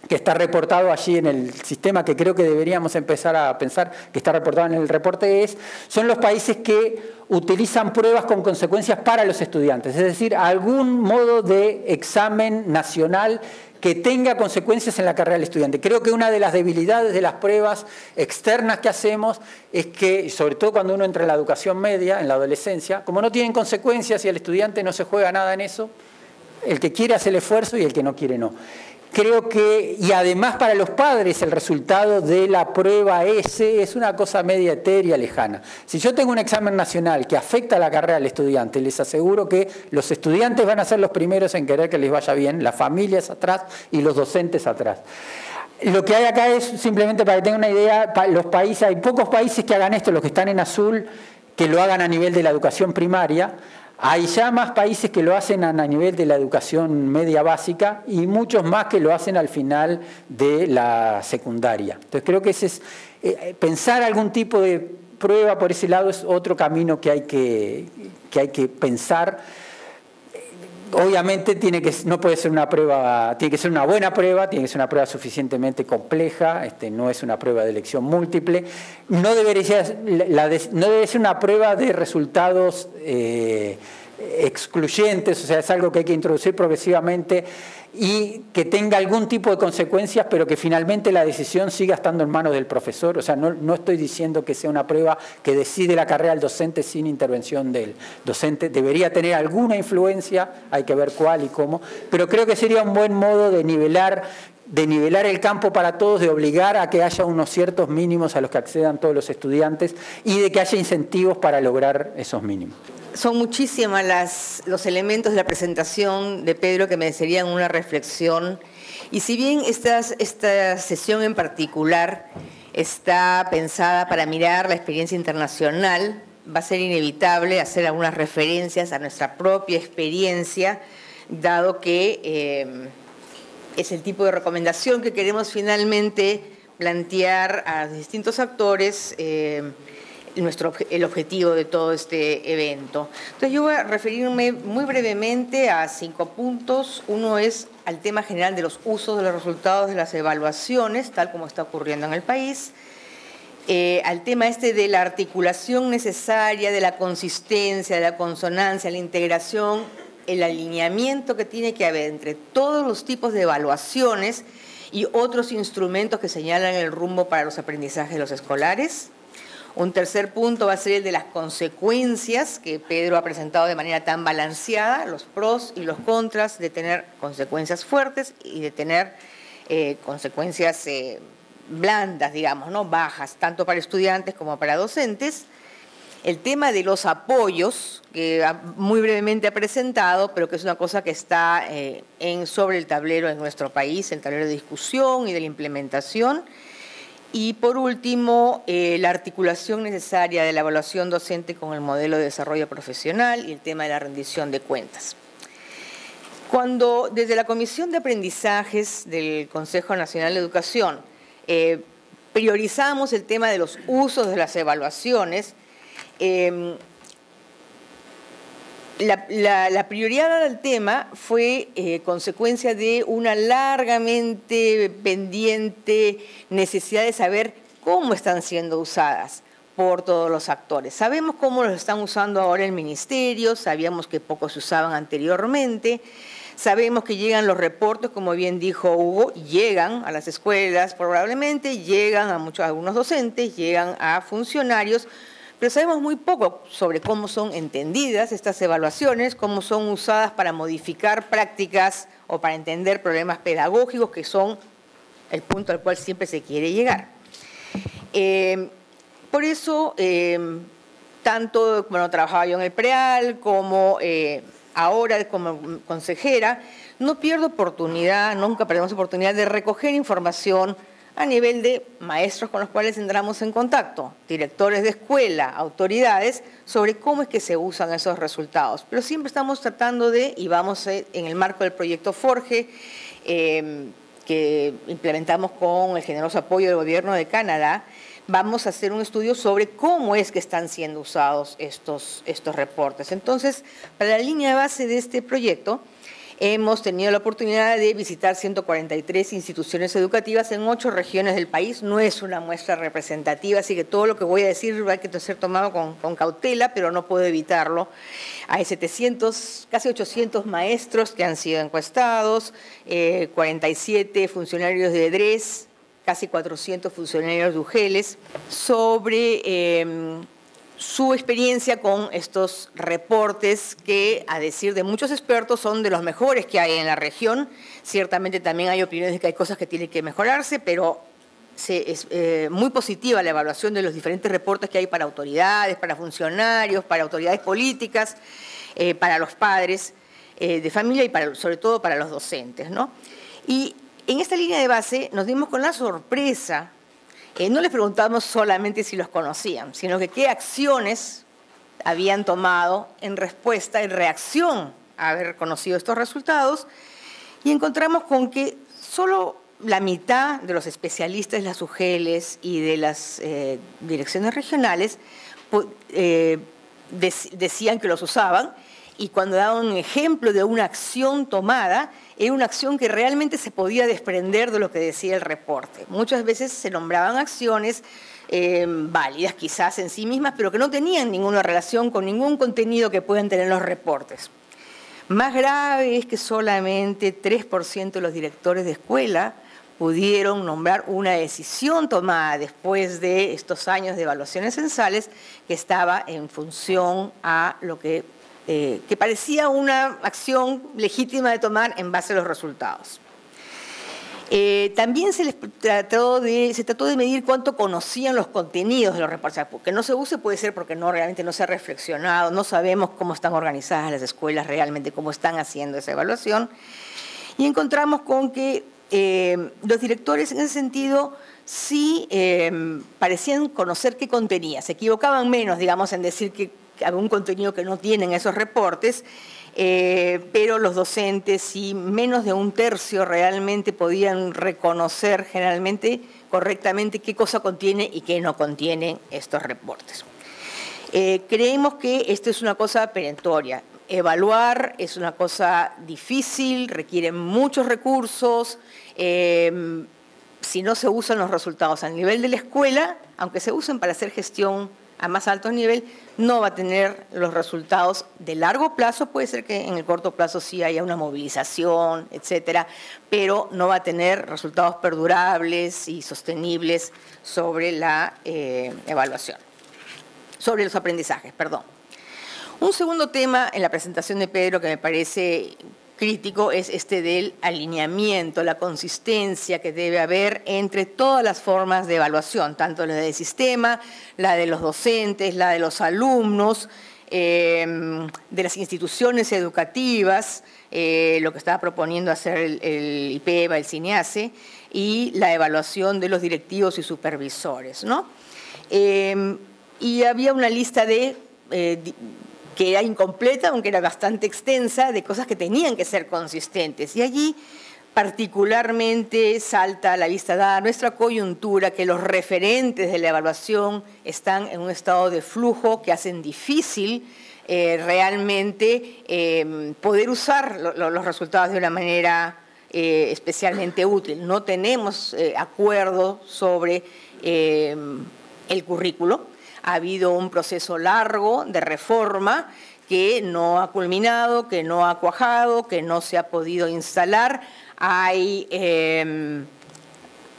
D: que está reportado allí en el sistema, que creo que deberíamos empezar a pensar, que está reportado en el reporte, son los países que utilizan pruebas con consecuencias para los estudiantes, es decir, algún modo de examen nacional que tenga consecuencias en la carrera del estudiante. Creo que una de las debilidades de las pruebas externas que hacemos es que, sobre todo cuando uno entra en la educación media, en la adolescencia, como no tienen consecuencias y el estudiante no se juega nada en eso, el que quiere hace el esfuerzo y el que no quiere no. Creo que, y además para los padres, el resultado de la prueba S es una cosa media etérea, lejana. Si yo tengo un examen nacional que afecta a la carrera del estudiante, les aseguro que los estudiantes van a ser los primeros en querer que les vaya bien, las familias atrás y los docentes atrás. Lo que hay acá es, simplemente para que tengan una idea, los países, hay pocos países que hagan esto, los que están en azul, que lo hagan a nivel de la educación primaria. Hay ya más países que lo hacen a nivel de la educación media básica y muchos más que lo hacen al final de la secundaria. Entonces creo que ese es, pensar algún tipo de prueba por ese lado es otro camino que hay que pensar. Obviamente no puede ser una prueba, tiene que ser una buena prueba, tiene que ser una prueba suficientemente compleja, no es una prueba de elección múltiple, no debe ser una prueba de resultados excluyentes, o sea, es algo que hay que introducir progresivamente y que tenga algún tipo de consecuencias, pero que finalmente la decisión siga estando en manos del profesor. O sea, no estoy diciendo que sea una prueba que decide la carrera del docente sin intervención del docente. Debería tener alguna influencia, hay que ver cuál y cómo, pero creo que sería un buen modo de nivelar el campo para todos, de obligar a que haya unos ciertos mínimos a los que accedan todos los estudiantes y de que haya incentivos para lograr esos mínimos.
E: Son muchísimas los elementos de la presentación de Pedro que merecerían una reflexión. Y si bien esta sesión en particular está pensada para mirar la experiencia internacional, va a ser inevitable hacer algunas referencias a nuestra propia experiencia, dado que es el tipo de recomendación que queremos finalmente plantear a distintos actores, el objetivo de todo este evento. Entonces yo voy a referirme muy brevemente a 5 puntos. Uno es al tema general de los usos de los resultados de las evaluaciones, tal como está ocurriendo en el país. Al tema de la articulación necesaria, de la consistencia, de la consonancia, la integración, el alineamiento que tiene que haber entre todos los tipos de evaluaciones y otros instrumentos que señalan el rumbo para los aprendizajes de los escolares. Un tercer punto va a ser el de las consecuencias que Pedro ha presentado de manera tan balanceada, los pros y los contras de tener consecuencias fuertes y de tener consecuencias blandas, digamos, ¿no? Bajas, tanto para estudiantes como para docentes. El tema de los apoyos, que muy brevemente ha presentado, pero que es una cosa que está sobre el tablero en nuestro país, el tablero de discusión y de la implementación. Y por último, la articulación necesaria de la evaluación docente con el modelo de desarrollo profesional y el tema de la rendición de cuentas. Cuando desde la Comisión de Aprendizajes del Consejo Nacional de Educación priorizamos el tema de los usos de las evaluaciones, la prioridad del tema fue consecuencia de una largamente pendiente necesidad de saber cómo están siendo usadas por todos los actores. Sabemos cómo los están usando ahora el Ministerio, sabíamos que pocos se usaban anteriormente, sabemos que llegan los reportes, como bien dijo Hugo, llegan a las escuelas probablemente, llegan a algunos docentes, llegan a funcionarios, pero sabemos muy poco sobre cómo son entendidas estas evaluaciones, cómo son usadas para modificar prácticas o para entender problemas pedagógicos, que son el punto al cual siempre se quiere llegar. Por eso, tanto cuando trabajaba yo en el PREAL como ahora como consejera, no pierdo oportunidad, nunca perdemos oportunidad de recoger información a nivel de maestros con los cuales entramos en contacto, directores de escuela, autoridades, sobre cómo es que se usan esos resultados. Pero siempre estamos tratando de, y vamos en el marco del proyecto Forge, que implementamos con el generoso apoyo del gobierno de Canadá, vamos a hacer un estudio sobre cómo es que están siendo usados estos reportes. Entonces, para la línea de base de este proyecto, Hemos tenido la oportunidad de visitar 143 instituciones educativas en 8 regiones del país. No es una muestra representativa, así que todo lo que voy a decir va a que ser tomado con cautela, pero no puedo evitarlo. Hay 700, casi 800 maestros que han sido encuestados, 47 funcionarios de EDRES, casi 400 funcionarios de UGELES, sobre su experiencia con estos reportes que, a decir de muchos expertos, son de los mejores que hay en la región. Ciertamente también hay opiniones de que hay cosas que tienen que mejorarse, pero es muy positiva la evaluación de los diferentes reportes que hay para autoridades, para funcionarios, para autoridades políticas, para los padres de familia y sobre todo para los docentes, ¿no? Y en esta línea de base nos dimos con la sorpresa. No les preguntamos solamente si los conocían, sino que qué acciones habían tomado en respuesta, en reacción a haber conocido estos resultados, y encontramos con que solo la mitad de los especialistas de las UGELES y de las direcciones regionales decían que los usaban, y cuando daban un ejemplo de una acción tomada, era una acción que realmente se podía desprender de lo que decía el reporte. Muchas veces se nombraban acciones válidas quizás en sí mismas, pero que no tenían ninguna relación con ningún contenido que puedan tener los reportes. Más grave es que solamente 3% de los directores de escuela pudieron nombrar una decisión tomada después de estos años de evaluaciones censales que estaba en función a lo que parecía una acción legítima de tomar en base a los resultados. También se trató de medir cuánto conocían los contenidos de los reportes. Que no se use puede ser porque realmente no se ha reflexionado, no sabemos cómo están organizadas las escuelas realmente, cómo están haciendo esa evaluación. Y encontramos con que los directores en ese sentido sí parecían conocer qué contenía. Se equivocaban menos, digamos, en decir que algún contenido que no tienen esos reportes, pero los docentes sí, menos de un tercio realmente podían reconocer generalmente correctamente qué cosa contiene y qué no contiene estos reportes. Creemos que esto es una cosa perentoria. Evaluar es una cosa difícil, requiere muchos recursos. Si no se usan los resultados al nivel de la escuela, aunque se usen para hacer gestión a más alto nivel, no va a tener los resultados de largo plazo. Puede ser que en el corto plazo sí haya una movilización, etcétera, pero no va a tener resultados perdurables y sostenibles sobre la evaluación, sobre los aprendizajes, perdón. Un segundo tema en la presentación de Pedro que me parece crítico es este del alineamiento, la consistencia que debe haber entre todas las formas de evaluación, tanto la del sistema, la de los docentes, la de los alumnos, de las instituciones educativas, lo que estaba proponiendo hacer el IPEVA, el CINEACE, y la evaluación de los directivos y supervisores, ¿no? Y había una lista que era incompleta, aunque era bastante extensa, de cosas que tenían que ser consistentes. Y allí particularmente salta a la vista dada nuestra coyuntura, que los referentes de la evaluación están en un estado de flujo que hacen difícil realmente poder usar los resultados de una manera especialmente útil. No tenemos acuerdo sobre el currículo. Ha habido un proceso largo de reforma que no ha culminado, que no ha cuajado, que no se ha podido instalar. Hay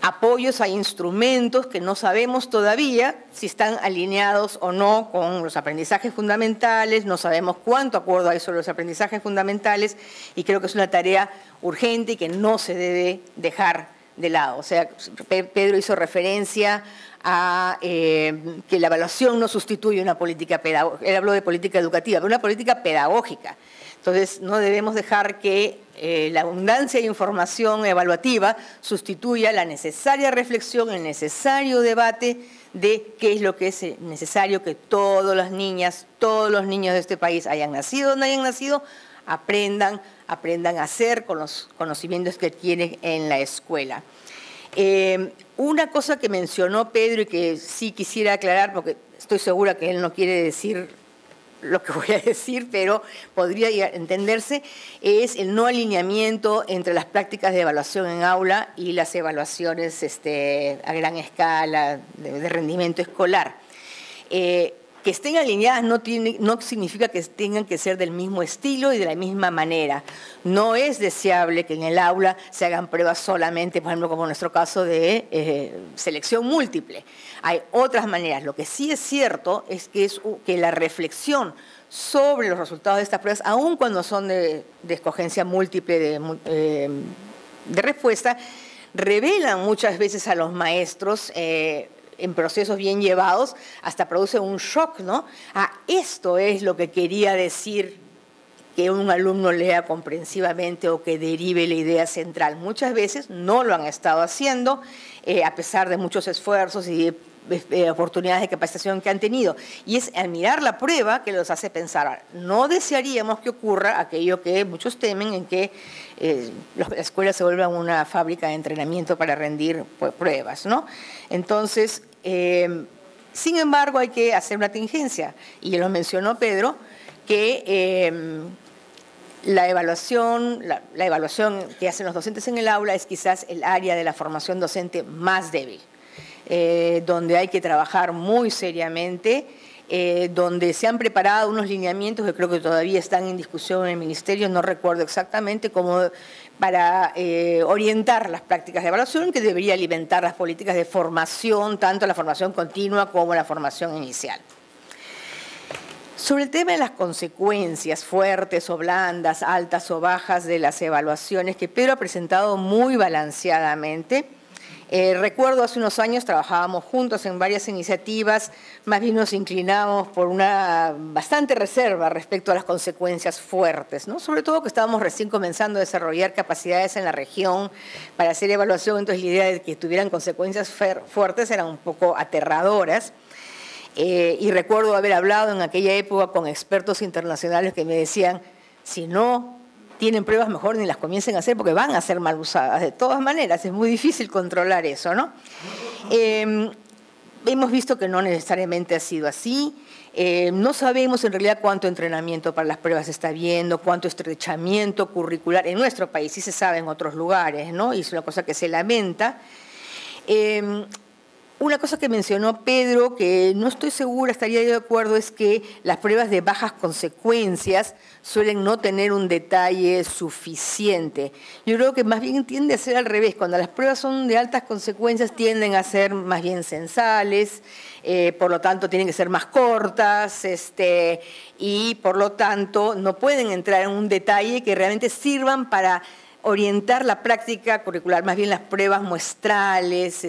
E: apoyos, hay instrumentos que no sabemos todavía si están alineados o no con los aprendizajes fundamentales, no sabemos cuánto acuerdo hay sobre los aprendizajes fundamentales, y creo que es una tarea urgente y que no se debe dejar de lado. O sea, Pedro hizo referencia a que la evaluación no sustituye una política pedagógica. Él habló de política educativa, pero una política pedagógica. Entonces, no debemos dejar que la abundancia de información evaluativa sustituya la necesaria reflexión, el necesario debate de qué es lo que es necesario que todas las niñas, todos los niños de este país, hayan nacido o no hayan nacido, aprendan a hacer con los conocimientos que tienen en la escuela. Una cosa que mencionó Pedro y que sí quisiera aclarar, porque estoy segura que él no quiere decir lo que voy a decir, pero podría entenderse, es el no alineamiento entre las prácticas de evaluación en aula y las evaluaciones a gran escala de rendimiento escolar. Que estén alineadas no significa que tengan que ser del mismo estilo y de la misma manera. No es deseable que en el aula se hagan pruebas solamente, por ejemplo, como en nuestro caso de selección múltiple. Hay otras maneras. Lo que sí es cierto es que la reflexión sobre los resultados de estas pruebas, aun cuando son de escogencia múltiple de respuesta, revelan muchas veces a los maestros en procesos bien llevados, hasta produce un shock, ¿no? Esto es lo que quería decir que un alumno lea comprensivamente o que derive la idea central. Muchas veces no lo han estado haciendo, a pesar de muchos esfuerzos y oportunidades de capacitación que han tenido. Y es al mirar la prueba que los hace pensar. No desearíamos que ocurra aquello que muchos temen, en que la escuela se vuelva una fábrica de entrenamiento para rendir pruebas, ¿no? Entonces, sin embargo, hay que hacer una tingencia. Y lo mencionó Pedro, que la evaluación que hacen los docentes en el aula es quizás el área de la formación docente más débil. Donde hay que trabajar muy seriamente, donde se han preparado unos lineamientos que creo que todavía están en discusión en el Ministerio, no recuerdo exactamente, como para orientar las prácticas de evaluación, que debería alimentar las políticas de formación, tanto la formación continua como la formación inicial. Sobre el tema de las consecuencias fuertes o blandas, altas o bajas de las evaluaciones, que Pedro ha presentado muy balanceadamente. Recuerdo hace unos años trabajábamos juntos en varias iniciativas, más bien nos inclinamos por una bastante reserva respecto a las consecuencias fuertes, ¿no? Sobre todo que estábamos recién comenzando a desarrollar capacidades en la región para hacer evaluación, entonces la idea de que tuvieran consecuencias fuertes eran un poco aterradoras. Y recuerdo haber hablado en aquella época con expertos internacionales que me decían, si no tienen pruebas, mejor ni las comiencen a hacer porque van a ser mal usadas. De todas maneras, es muy difícil controlar eso, ¿no? Hemos visto que no necesariamente ha sido así. No sabemos en realidad cuánto entrenamiento para las pruebas se está viendo, cuánto estrechamiento curricular. En nuestro país sí se sabe, en otros lugares, ¿no? Y es una cosa que se lamenta. Una cosa que mencionó Pedro, que no estoy segura, estaría de acuerdo, es que las pruebas de bajas consecuencias suelen no tener un detalle suficiente. Yo creo que más bien tiende a ser al revés. Cuando las pruebas son de altas consecuencias tienden a ser más bien censales, por lo tanto tienen que ser más cortas y por lo tanto no pueden entrar en un detalle que realmente sirvan para orientar la práctica curricular. Más bien las pruebas muestrales,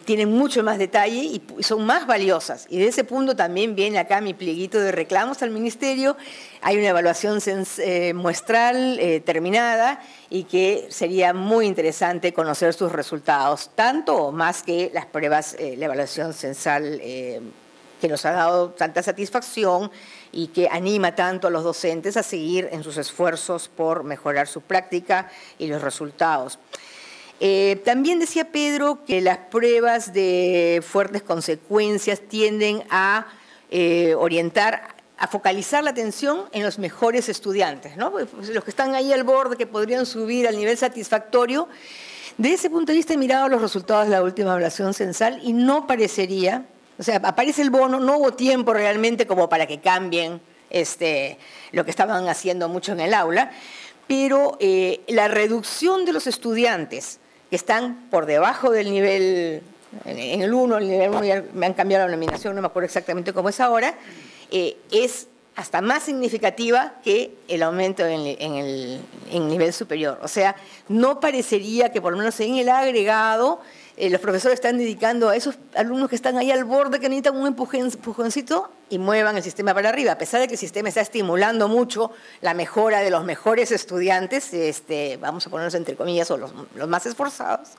E: tienen mucho más detalle y son más valiosas. Y de ese punto también viene acá mi plieguito de reclamos al Ministerio. Hay una evaluación muestral terminada y que sería muy interesante conocer sus resultados, tanto o más que las pruebas, la evaluación censal que nos ha dado tanta satisfacción y que anima tanto a los docentes a seguir en sus esfuerzos por mejorar su práctica y los resultados. También decía Pedro que las pruebas de fuertes consecuencias tienden a orientar, a focalizar la atención en los mejores estudiantes, ¿no? Pues los que están ahí al borde, que podrían subir al nivel satisfactorio. De ese punto de vista he mirado los resultados de la última evaluación censal y no parecería, o sea, aparece el bono, no hubo tiempo realmente como para que cambien lo que estaban haciendo mucho en el aula, pero la reducción de los estudiantes que están por debajo del nivel, en el 1, el nivel 1 ya me han cambiado la nominación, no me acuerdo exactamente cómo es ahora, es hasta más significativa que el aumento en nivel superior. O sea, no parecería que por lo menos en el agregado los profesores están dedicando a esos alumnos que están ahí al borde, que necesitan un empujoncito y muevan el sistema para arriba. A pesar de que el sistema está estimulando mucho la mejora de los mejores estudiantes, vamos a ponernos entre comillas, o los más esforzados,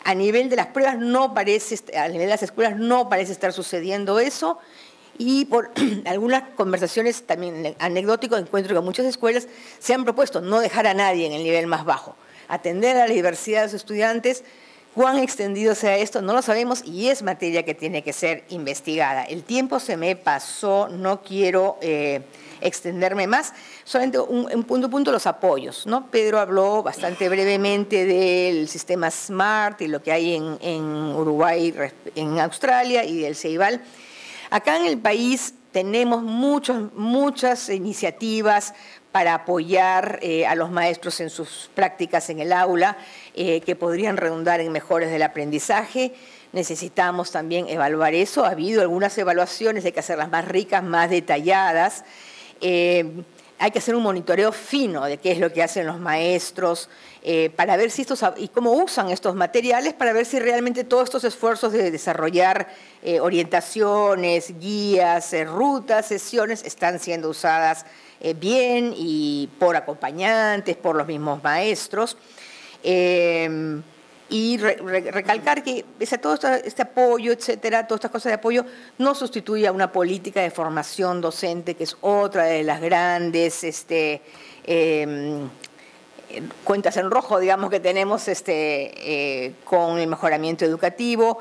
E: a nivel de las pruebas no parece, a nivel de las escuelas no parece estar sucediendo eso. Y por algunas conversaciones también anecdóticas encuentro que muchas escuelas se han propuesto no dejar a nadie en el nivel más bajo, atender a la diversidad de los estudiantes Cuán extendido sea esto, no lo sabemos y es materia que tiene que ser investigada. El tiempo se me pasó, no quiero extenderme más. Solamente un punto, los apoyos, ¿no? Pedro habló bastante brevemente del sistema SMART y lo que hay en Uruguay, en Australia y del Ceibal. Acá en el país tenemos muchas iniciativas para apoyar a los maestros en sus prácticas en el aula, que podrían redundar en mejores del aprendizaje. Necesitamos también evaluar eso. Ha habido algunas evaluaciones, hay que hacerlas más ricas, más detalladas. Hay que hacer un monitoreo fino de qué es lo que hacen los maestros, para ver si y cómo usan estos materiales, para ver si realmente todos estos esfuerzos de desarrollar orientaciones, guías, rutas, sesiones, están siendo usadas bien y por acompañantes, por los mismos maestros. Y recalcar que pese a todo este apoyo, etcétera, todas estas cosas de apoyo, no sustituye a una política de formación docente, que es otra de las grandes cuentas en rojo, digamos, que tenemos con el mejoramiento educativo.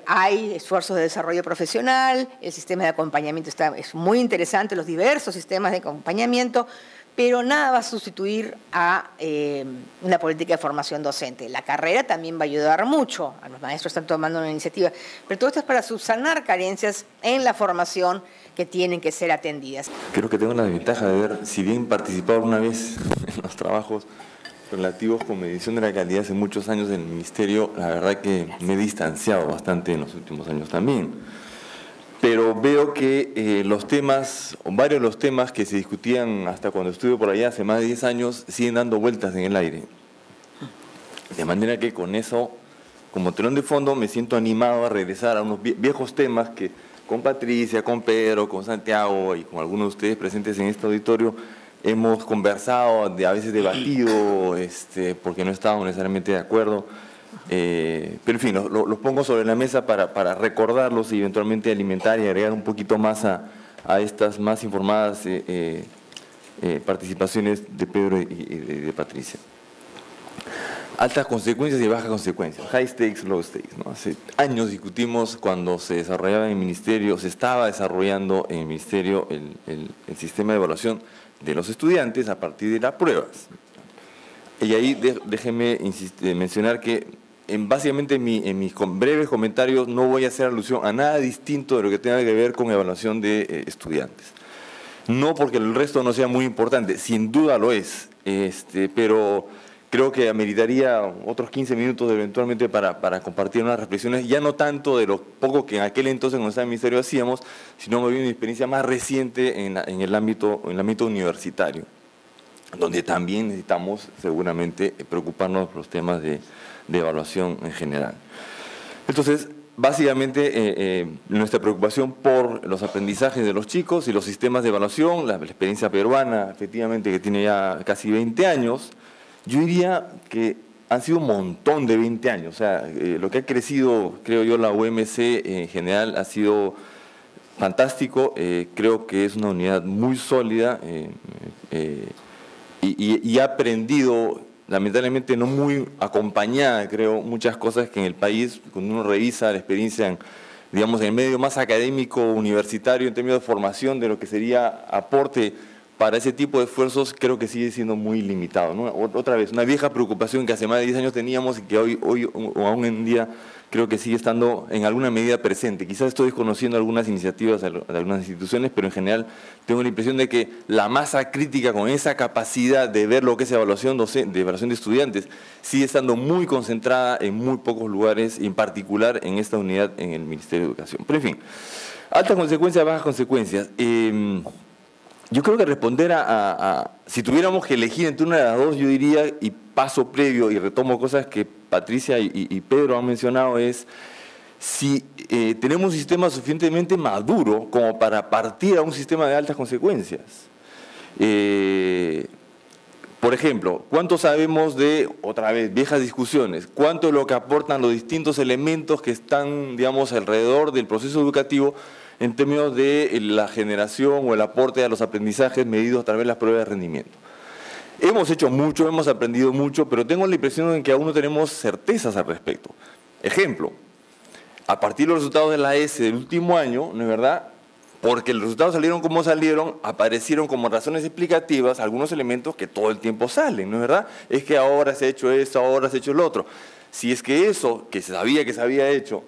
E: Hay esfuerzos de desarrollo profesional, el sistema de acompañamiento es muy interesante, los diversos sistemas de acompañamiento, pero nada va a sustituir a una política de formación docente. La carrera también va a ayudar mucho, a los maestros están tomando una iniciativa, pero todo esto es para subsanar carencias en la formación que tienen que ser atendidas.
F: Creo que tengo la desventaja de ver, si bien participado alguna vez en los trabajos relativos con medición de la calidad hace muchos años en el Ministerio, la verdad que me he distanciado bastante en los últimos años también. Pero veo que los temas, o varios de los temas que se discutían hasta cuando estuve por allá hace más de 10 años, siguen dando vueltas en el aire. De manera que con eso, como telón de fondo, me siento animado a regresar a unos viejos temas que con Patricia, con Pedro, con Santiago y con algunos de ustedes presentes en este auditorio hemos conversado, a veces debatido, porque no estábamos necesariamente de acuerdo. Pero en fin, los pongo sobre la mesa para recordarlos y eventualmente alimentar y agregar un poquito más a estas más informadas participaciones de Pedro y de Patricia. Altas consecuencias y bajas consecuencias, high stakes, low stakes, ¿no? Hace años discutimos cuando se desarrollaba en el Ministerio, se estaba desarrollando en el Ministerio el sistema de evaluación de los estudiantes a partir de las pruebas. Y ahí déjenme mencionar que básicamente en mis breves comentarios no voy a hacer alusión a nada distinto de lo que tenga que ver con evaluación de estudiantes. No porque el resto no sea muy importante, sin duda lo es, pero creo que ameritaría otros 15 minutos eventualmente para compartir unas reflexiones, ya no tanto de lo poco que en aquel entonces cuando estaba en el Ministerio hacíamos, sino más bien una experiencia más reciente en el ámbito universitario, donde también necesitamos seguramente preocuparnos por los temas de evaluación en general. Entonces, básicamente nuestra preocupación por los aprendizajes de los chicos y los sistemas de evaluación, la experiencia peruana, efectivamente, que tiene ya casi 20 años, yo diría que han sido un montón de 20 años. O sea, lo que ha crecido, creo yo, la UMC en general ha sido fantástico. Creo que es una unidad muy sólida y ha aprendido, lamentablemente no muy acompañada, creo, muchas cosas que en el país, cuando uno revisa la experiencia digamos, en el medio más académico, universitario, en términos de formación, de lo que sería aporte para ese tipo de esfuerzos, creo que sigue siendo muy limitado, ¿no? Otra vez, una vieja preocupación que hace más de 10 años teníamos y que hoy o aún en día creo que sigue estando en alguna medida presente. Quizás estoy desconociendo algunas iniciativas de algunas instituciones, pero en general tengo la impresión de que la masa crítica con esa capacidad de ver lo que es evaluación de estudiantes sigue estando muy concentrada en muy pocos lugares, y en particular en esta unidad en el Ministerio de Educación. Pero en fin, altas consecuencias, bajas consecuencias. Yo creo que responder si tuviéramos que elegir entre una de las dos, yo diría, y paso previo, y retomo cosas que Patricia y Pedro han mencionado, es si tenemos un sistema suficientemente maduro como para partir a un sistema de altas consecuencias. Por ejemplo, ¿cuánto sabemos de, otra vez, viejas discusiones? ¿Cuánto de lo que aportan los distintos elementos que están, digamos, alrededor del proceso educativo en términos de la generación o el aporte a los aprendizajes medidos a través de las pruebas de rendimiento? Hemos hecho mucho, hemos aprendido mucho, pero tengo la impresión de que aún no tenemos certezas al respecto. Ejemplo, a partir de los resultados de la ESE del último año, ¿no es verdad?, porque los resultados salieron como salieron, aparecieron como razones explicativas algunos elementos que todo el tiempo salen, ¿no es verdad? Es que ahora se ha hecho esto, ahora se ha hecho lo otro. Si es que eso, que se sabía que se había hecho,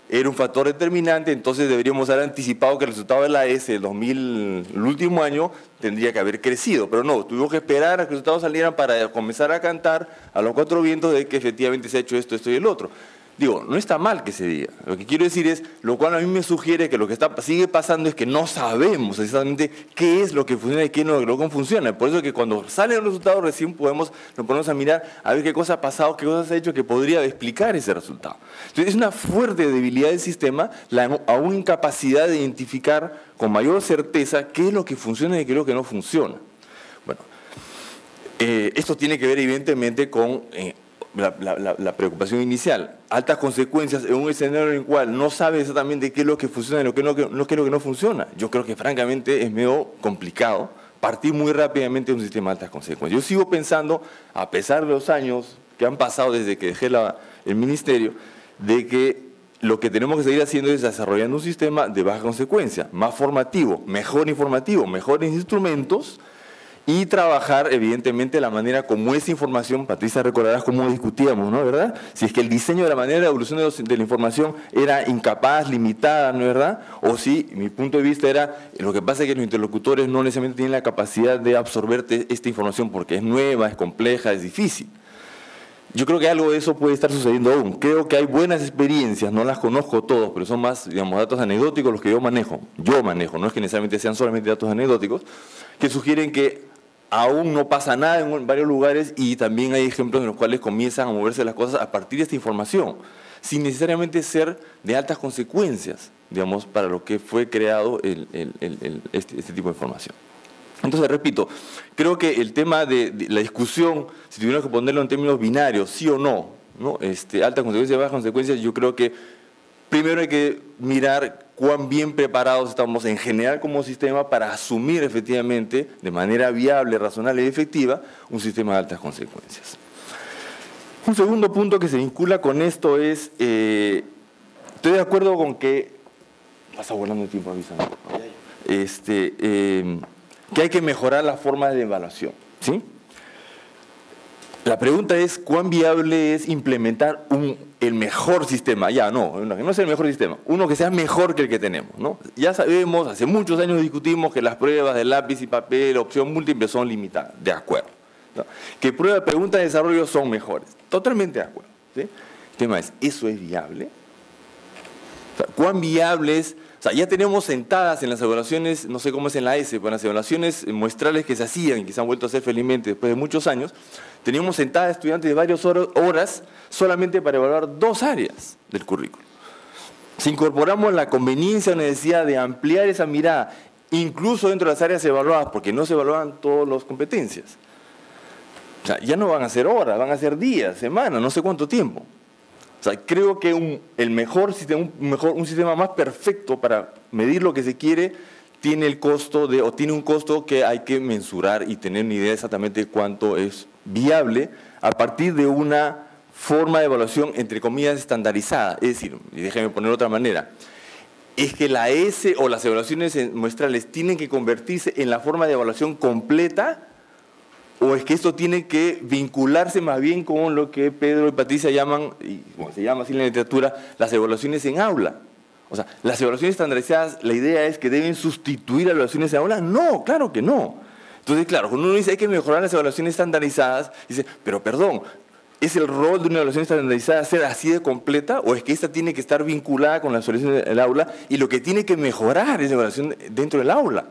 F: era un factor determinante, entonces deberíamos haber anticipado que el resultado de la ESE del el último año tendría que haber crecido, pero no, tuvimos que esperar a que los resultados salieran para comenzar a cantar a los cuatro vientos de que efectivamente se ha hecho esto, esto y el otro. Digo, no está mal que se diga. Lo que quiero decir es, lo cual a mí me sugiere que lo que sigue pasando es que no sabemos exactamente qué es lo que funciona y qué no funciona. Por eso es que cuando salen los resultados recién nos ponemos a mirar a ver qué cosa ha pasado, qué cosa se ha hecho que podría explicar ese resultado. Entonces es una fuerte debilidad del sistema, a una incapacidad de identificar con mayor certeza qué es lo que funciona y qué es lo que no funciona. Bueno, esto tiene que ver evidentemente con la preocupación inicial, altas consecuencias en un escenario en el cual no sabe exactamente qué es lo que funciona y qué es lo que no funciona. Yo creo que francamente es medio complicado partir muy rápidamente de un sistema de altas consecuencias. Yo sigo pensando, a pesar de los años que han pasado desde que dejé el ministerio, de que lo que tenemos que seguir haciendo es desarrollando un sistema de baja consecuencia, más formativo, mejores instrumentos, y trabajar, evidentemente, la manera como esa información, Patricia, recordarás cómo discutíamos, ¿no? ¿Verdad? Si es que el diseño de la manera de evolución de la información era incapaz, limitada, ¿no es verdad? O si, mi punto de vista era, lo que pasa es que los interlocutores no necesariamente tienen la capacidad de absorber esta información porque es nueva, es compleja, es difícil. Yo creo que algo de eso puede estar sucediendo aún. Creo que hay buenas experiencias, no las conozco todos, pero son más, digamos, datos anecdóticos los que yo manejo, no es que necesariamente sean solamente datos anecdóticos, que sugieren que aún no pasa nada en varios lugares y también hay ejemplos en los cuales comienzan a moverse las cosas a partir de esta información, sin necesariamente ser de altas consecuencias, digamos, para lo que fue creado este tipo de información. Entonces, repito, creo que el tema de la discusión, si tuviéramos que ponerlo en términos binarios, sí o no, altas consecuencias, bajas consecuencias, yo creo que primero hay que mirar cuán bien preparados estamos en general como sistema para asumir efectivamente, de manera viable, razonable y efectiva, un sistema de altas consecuencias. Un segundo punto que se vincula con esto es, estoy de acuerdo con que, pasa volando el tiempo, avísame, que hay que mejorar las formas de evaluación, ¿sí? La pregunta es, ¿cuán viable es implementar el mejor sistema? Ya, no es el mejor sistema, uno que sea mejor que el que tenemos, ¿no? Ya sabemos, hace muchos años discutimos que las pruebas de lápiz y papel, opción múltiple, son limitadas, de acuerdo, ¿no? Que preguntas de desarrollo son mejores, totalmente de acuerdo, ¿sí? El tema es, ¿eso es viable? O sea, ¿cuán viable es? O sea, ya tenemos sentadas en las evaluaciones, no sé cómo es en la ESE, pero en las evaluaciones muestrales que se hacían y que se han vuelto a hacer felizmente después de muchos años, teníamos sentadas estudiantes de varias horas solamente para evaluar 2 áreas del currículo. Si incorporamos la conveniencia o necesidad de ampliar esa mirada, incluso dentro de las áreas evaluadas, porque no se evaluaban todas las competencias, o sea, ya no van a ser horas, van a ser días, semanas, no sé cuánto tiempo. O sea, creo que un sistema más perfecto para medir lo que se quiere tiene un costo que hay que mensurar y tener una idea exactamente de cuánto es viable a partir de una forma de evaluación, entre comillas, estandarizada. Es decir, y déjenme poner de otra manera, es que la ESE o las evaluaciones muestrales tienen que convertirse en la forma de evaluación completa, o es que esto tiene que vincularse más bien con lo que Pedro y Patricia llaman, y como se llama así en la literatura, las evaluaciones en aula. O sea, las evaluaciones estandarizadas, la idea es que deben sustituir a las evaluaciones en aula. No, claro que no. Entonces, claro, cuando uno dice hay que mejorar las evaluaciones estandarizadas, dice, pero perdón, ¿es el rol de una evaluación estandarizada ser así de completa o es que esta tiene que estar vinculada con las evaluaciones del aula y lo que tiene que mejorar es la evaluación dentro del aula?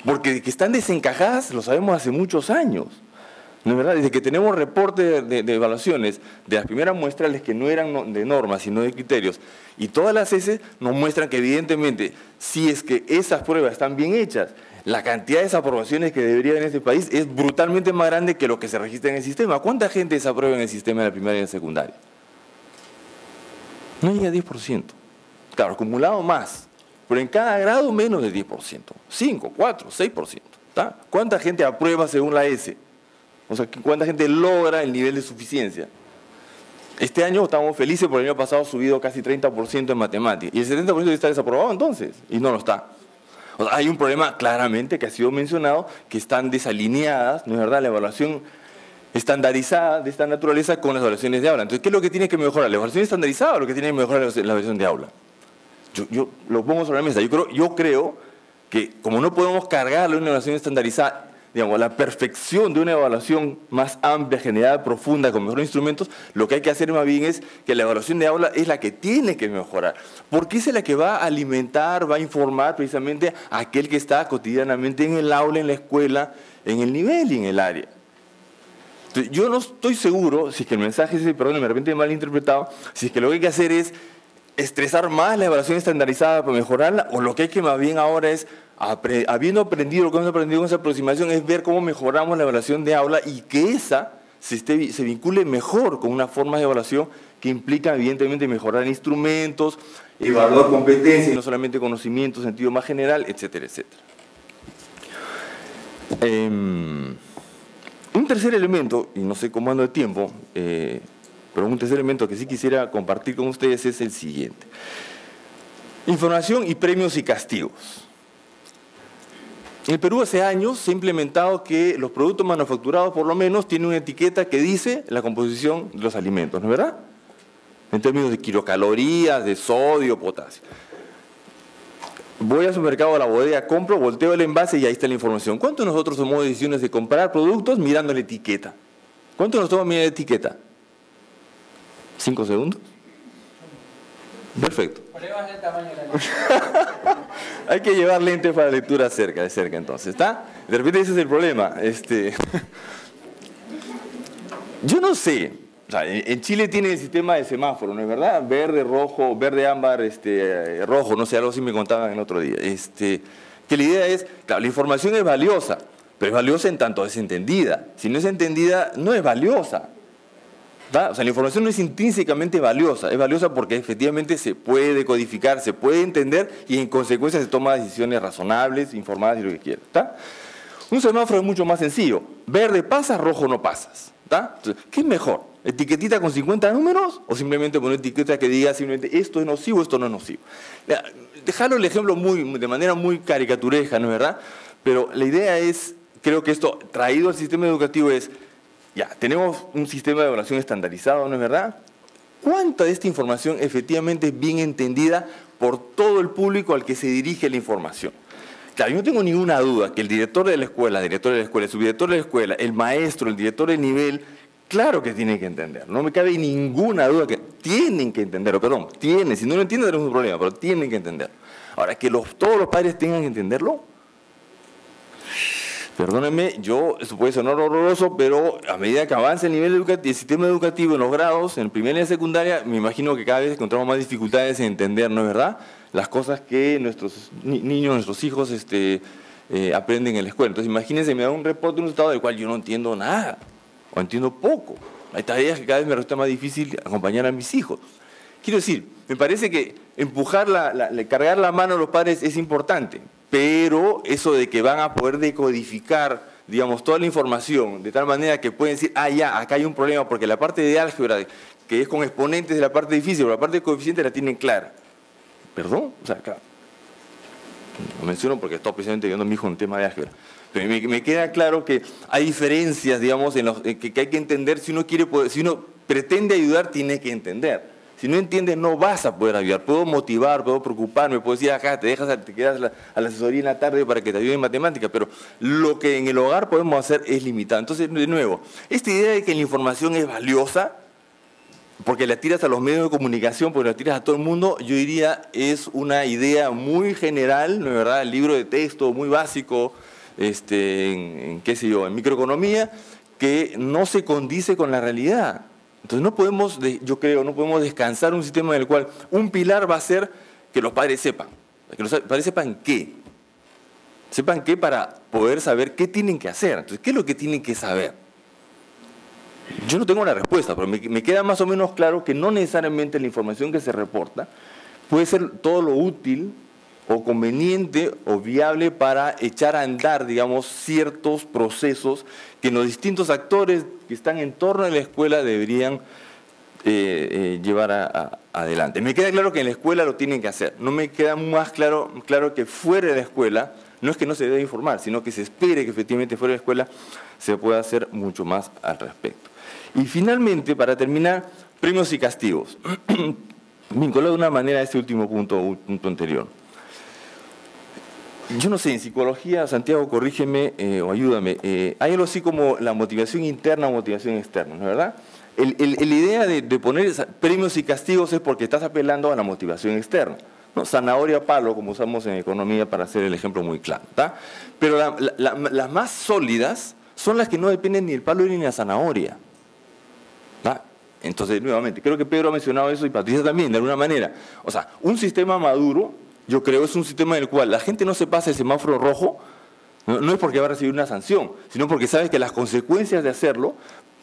F: Porque que están desencajadas lo sabemos hace muchos años, ¿no es verdad? Desde que tenemos reportes de evaluaciones de las primeras muestrales que no eran de normas sino de criterios y todas las ESE nos muestran que evidentemente si es que esas pruebas están bien hechas, la cantidad de desaprobaciones que debería haber en este país es brutalmente más grande que lo que se registra en el sistema. ¿Cuánta gente desaprueba en el sistema de la primaria y la secundaria? No llega a 10%. Claro, acumulado más. Pero en cada grado menos del 10%, 5, 4, 6%. ¿Tá? ¿Cuánta gente aprueba según la ESE? O sea, ¿cuánta gente logra el nivel de suficiencia? Este año estamos felices porque el año pasado ha subido casi 30% en matemáticas. Y el 70% está desaprobado entonces, y no lo está. O sea, hay un problema claramente que ha sido mencionado, que están desalineadas, ¿no es verdad?, la evaluación estandarizada de esta naturaleza con las evaluaciones de aula. Entonces, ¿qué es lo que tiene que mejorar? ¿La evaluación estandarizada o lo que tiene que mejorar la evaluación de aula? Yo lo pongo sobre la mesa. Yo creo que como no podemos cargarle una evaluación estandarizada, digamos, la perfección de una evaluación más amplia, generada, profunda, con mejores instrumentos, lo que hay que hacer más bien es que la evaluación de aula es la que tiene que mejorar, porque esa es la que va a alimentar, va a informar precisamente a aquel que está cotidianamente en el aula, en la escuela, en el nivel y en el área. Entonces, yo no estoy seguro, si es que el mensaje es, perdón, de repente mal interpretado, si es que lo que hay que hacer es estresar más la evaluación estandarizada para mejorarla, o lo que hay que más bien ahora es, habiendo aprendido lo que hemos aprendido con esa aproximación, es ver cómo mejoramos la evaluación de aula y que esa se vincule mejor con una forma de evaluación que implica evidentemente mejorar instrumentos, evaluar competencias, y no solamente conocimientos en sentido más general, etcétera, etcétera. Un tercer elemento, y no sé cómo ando de tiempo, pero un tercer elemento que sí quisiera compartir con ustedes es el siguiente. Información y premios y castigos. En el Perú hace años se ha implementado que los productos manufacturados por lo menos tienen una etiqueta que dice la composición de los alimentos, ¿no es verdad? En términos de kilocalorías, de sodio, potasio. Voy al supermercado, a la bodega, compro, volteo el envase y ahí está la información. ¿Cuántos de nosotros tomamos decisiones de comprar productos mirando la etiqueta? ¿Cuántos nos toman mirar la etiqueta? ¿5 segundos? Perfecto.
D: Pruebas del tamaño de la letra.
F: Hay que llevar lentes para lectura de cerca entonces, ¿está? De repente ese es el problema. Yo no sé, o sea, en Chile tiene el sistema de semáforo, ¿no es verdad? Verde, rojo, verde, ámbar, rojo, no sé, algo así me contaban el otro día. Que la idea es, claro, la información es valiosa, pero es valiosa en tanto es entendida. Si no es entendida, no es valiosa. ¿Tá? O sea, la información no es intrínsecamente valiosa, es valiosa porque efectivamente se puede decodificar, se puede entender y en consecuencia se toman decisiones razonables, informadas y lo que quiera. ¿Tá? Un semáforo es mucho más sencillo. Verde pasas, rojo no pasas. ¿Tá? Entonces, ¿qué es mejor? ¿Etiquetita con 50 números o simplemente poner etiqueta que diga simplemente esto es nocivo, esto no es nocivo? Dejarlo el ejemplo de manera muy caricaturesca, ¿no es verdad? Pero la idea es, creo que esto traído al sistema educativo es, ya, tenemos un sistema de evaluación estandarizado, ¿no es verdad? ¿Cuánta de esta información efectivamente es bien entendida por todo el público al que se dirige la información? Claro, yo no tengo ninguna duda que el director de la escuela, el subdirector de la escuela, el maestro, el director de nivel, claro que tienen que entender. No me cabe ninguna duda que tienen que entenderlo, perdón, tienen. Si no lo entienden tenemos un problema, pero tienen que entenderlo. Ahora, que todos los padres tengan que entenderlo, perdónenme, eso puede sonar horroroso, pero a medida que avanza el nivel educativo, el sistema educativo en los grados, en primaria y secundaria, me imagino que cada vez encontramos más dificultades en entender, ¿no es verdad?, las cosas que nuestros niños, nuestros hijos aprenden en la escuela. Entonces, imagínense, me da un reporte de un estado del cual yo no entiendo nada, o entiendo poco. Hay tareas que cada vez me resulta más difícil acompañar a mis hijos. Quiero decir, me parece que cargar la mano a los padres es importante, pero eso de que van a poder decodificar, digamos, toda la información, de tal manera que pueden decir, ya, acá hay un problema, porque la parte de álgebra, que es con exponentes de la parte difícil, o la parte de coeficiente la tienen clara. ¿Perdón? O sea, claro, lo menciono porque estoy precisamente viendo a mi hijo un tema de álgebra. Pero me queda claro que hay diferencias, digamos, que hay que entender. Si uno pretende ayudar, tiene que entender. Si no entiendes, no vas a poder ayudar. Puedo motivar, puedo preocuparme, puedo decir, acá te quedas a la asesoría en la tarde para que te ayude en matemática, pero lo que en el hogar podemos hacer es limitado. Entonces, de nuevo, esta idea de que la información es valiosa, porque la tiras a los medios de comunicación, porque la tiras a todo el mundo, yo diría es una idea muy general, ¿no es verdad? El libro de texto muy básico, en microeconomía, que no se condice con la realidad. Entonces no podemos, yo creo, no podemos descansar un sistema en el cual un pilar va a ser que los padres sepan. Que los padres sepan qué. Sepan qué para poder saber qué tienen que hacer. Entonces, ¿qué es lo que tienen que saber? Yo no tengo la respuesta, pero me queda más o menos claro que no necesariamente la información que se reporta puede ser todo lo útil o conveniente o viable para echar a andar, digamos, ciertos procesos que los distintos actores que están en torno a la escuela deberían llevar adelante. Me queda claro que en la escuela lo tienen que hacer. No me queda más claro que fuera de la escuela, no es que no se debe informar, sino que se espere que efectivamente fuera de la escuela se pueda hacer mucho más al respecto. Y finalmente, para terminar, premios y castigos. Vinculado de una manera a este último punto, un punto anterior. Yo no sé, en psicología, Santiago, corrígeme o ayúdame, hay algo así como la motivación interna o motivación externa, ¿no es verdad? La idea de poner premios y castigos es porque estás apelando a la motivación externa, ¿no? Zanahoria, palo, como usamos en economía para hacer el ejemplo muy claro, ¿tá? Pero las más sólidas son las que no dependen ni del palo ni de la zanahoria, ¿tá? Entonces, nuevamente, creo que Pedro ha mencionado eso y Patricia también, de alguna manera. O sea, un sistema maduro, yo creo, es un sistema en el cual la gente no se pasa el semáforo rojo, no es porque va a recibir una sanción, sino porque sabe que las consecuencias de hacerlo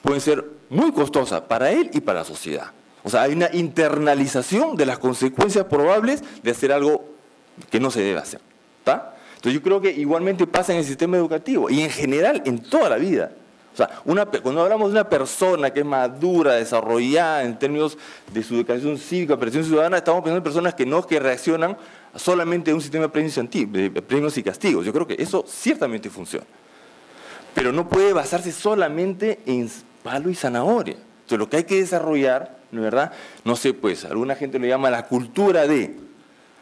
F: pueden ser muy costosas para él y para la sociedad. O sea, hay una internalización de las consecuencias probables de hacer algo que no se debe hacer, ¿tá? Entonces yo creo que igualmente pasa en el sistema educativo y en general en toda la vida. O sea, cuando hablamos de una persona que es madura, desarrollada en términos de su educación cívica, presión ciudadana, estamos pensando en personas que no que reaccionan solamente a un sistema de premios y castigos. Yo creo que eso ciertamente funciona. Pero no puede basarse solamente en palo y zanahoria. Entonces lo que hay que desarrollar, ¿no es verdad? No sé, pues, alguna gente lo llama la cultura de...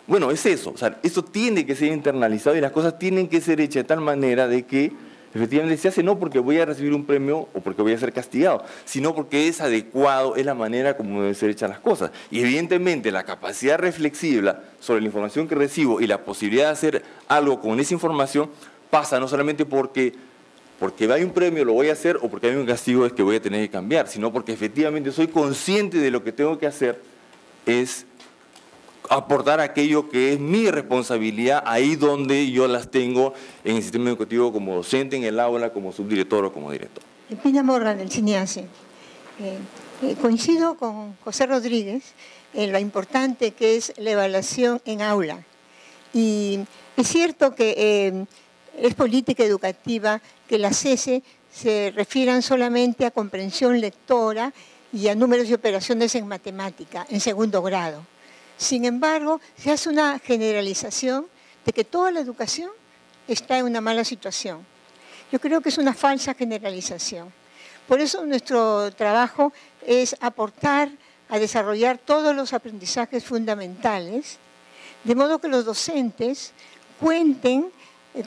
F: Bueno, es eso. O sea, eso tiene que ser internalizado y las cosas tienen que ser hechas de tal manera de que efectivamente se hace no porque voy a recibir un premio o porque voy a ser castigado, sino porque es adecuado, es la manera como deben ser hechas las cosas. Y evidentemente la capacidad reflexiva sobre la información que recibo y la posibilidad de hacer algo con esa información pasa no solamente porque hay un premio lo voy a hacer o porque hay un castigo es que voy a tener que cambiar, sino porque efectivamente soy consciente de lo que tengo que hacer es aportar aquello que es mi responsabilidad ahí donde yo las tengo en el sistema educativo como docente, en el aula, como subdirector o como director.
G: Pina Morgan, del CINEASE. Coincido con José Rodríguez en lo importante que es la evaluación en aula. Y es cierto que es política educativa que las CESE se refieran solamente a comprensión lectora y a números y operaciones en matemática, en segundo grado. Sin embargo, se hace una generalización de que toda la educación está en una mala situación. Yo creo que es una falsa generalización. Por eso nuestro trabajo es aportar a desarrollar todos los aprendizajes fundamentales, de modo que los docentes cuenten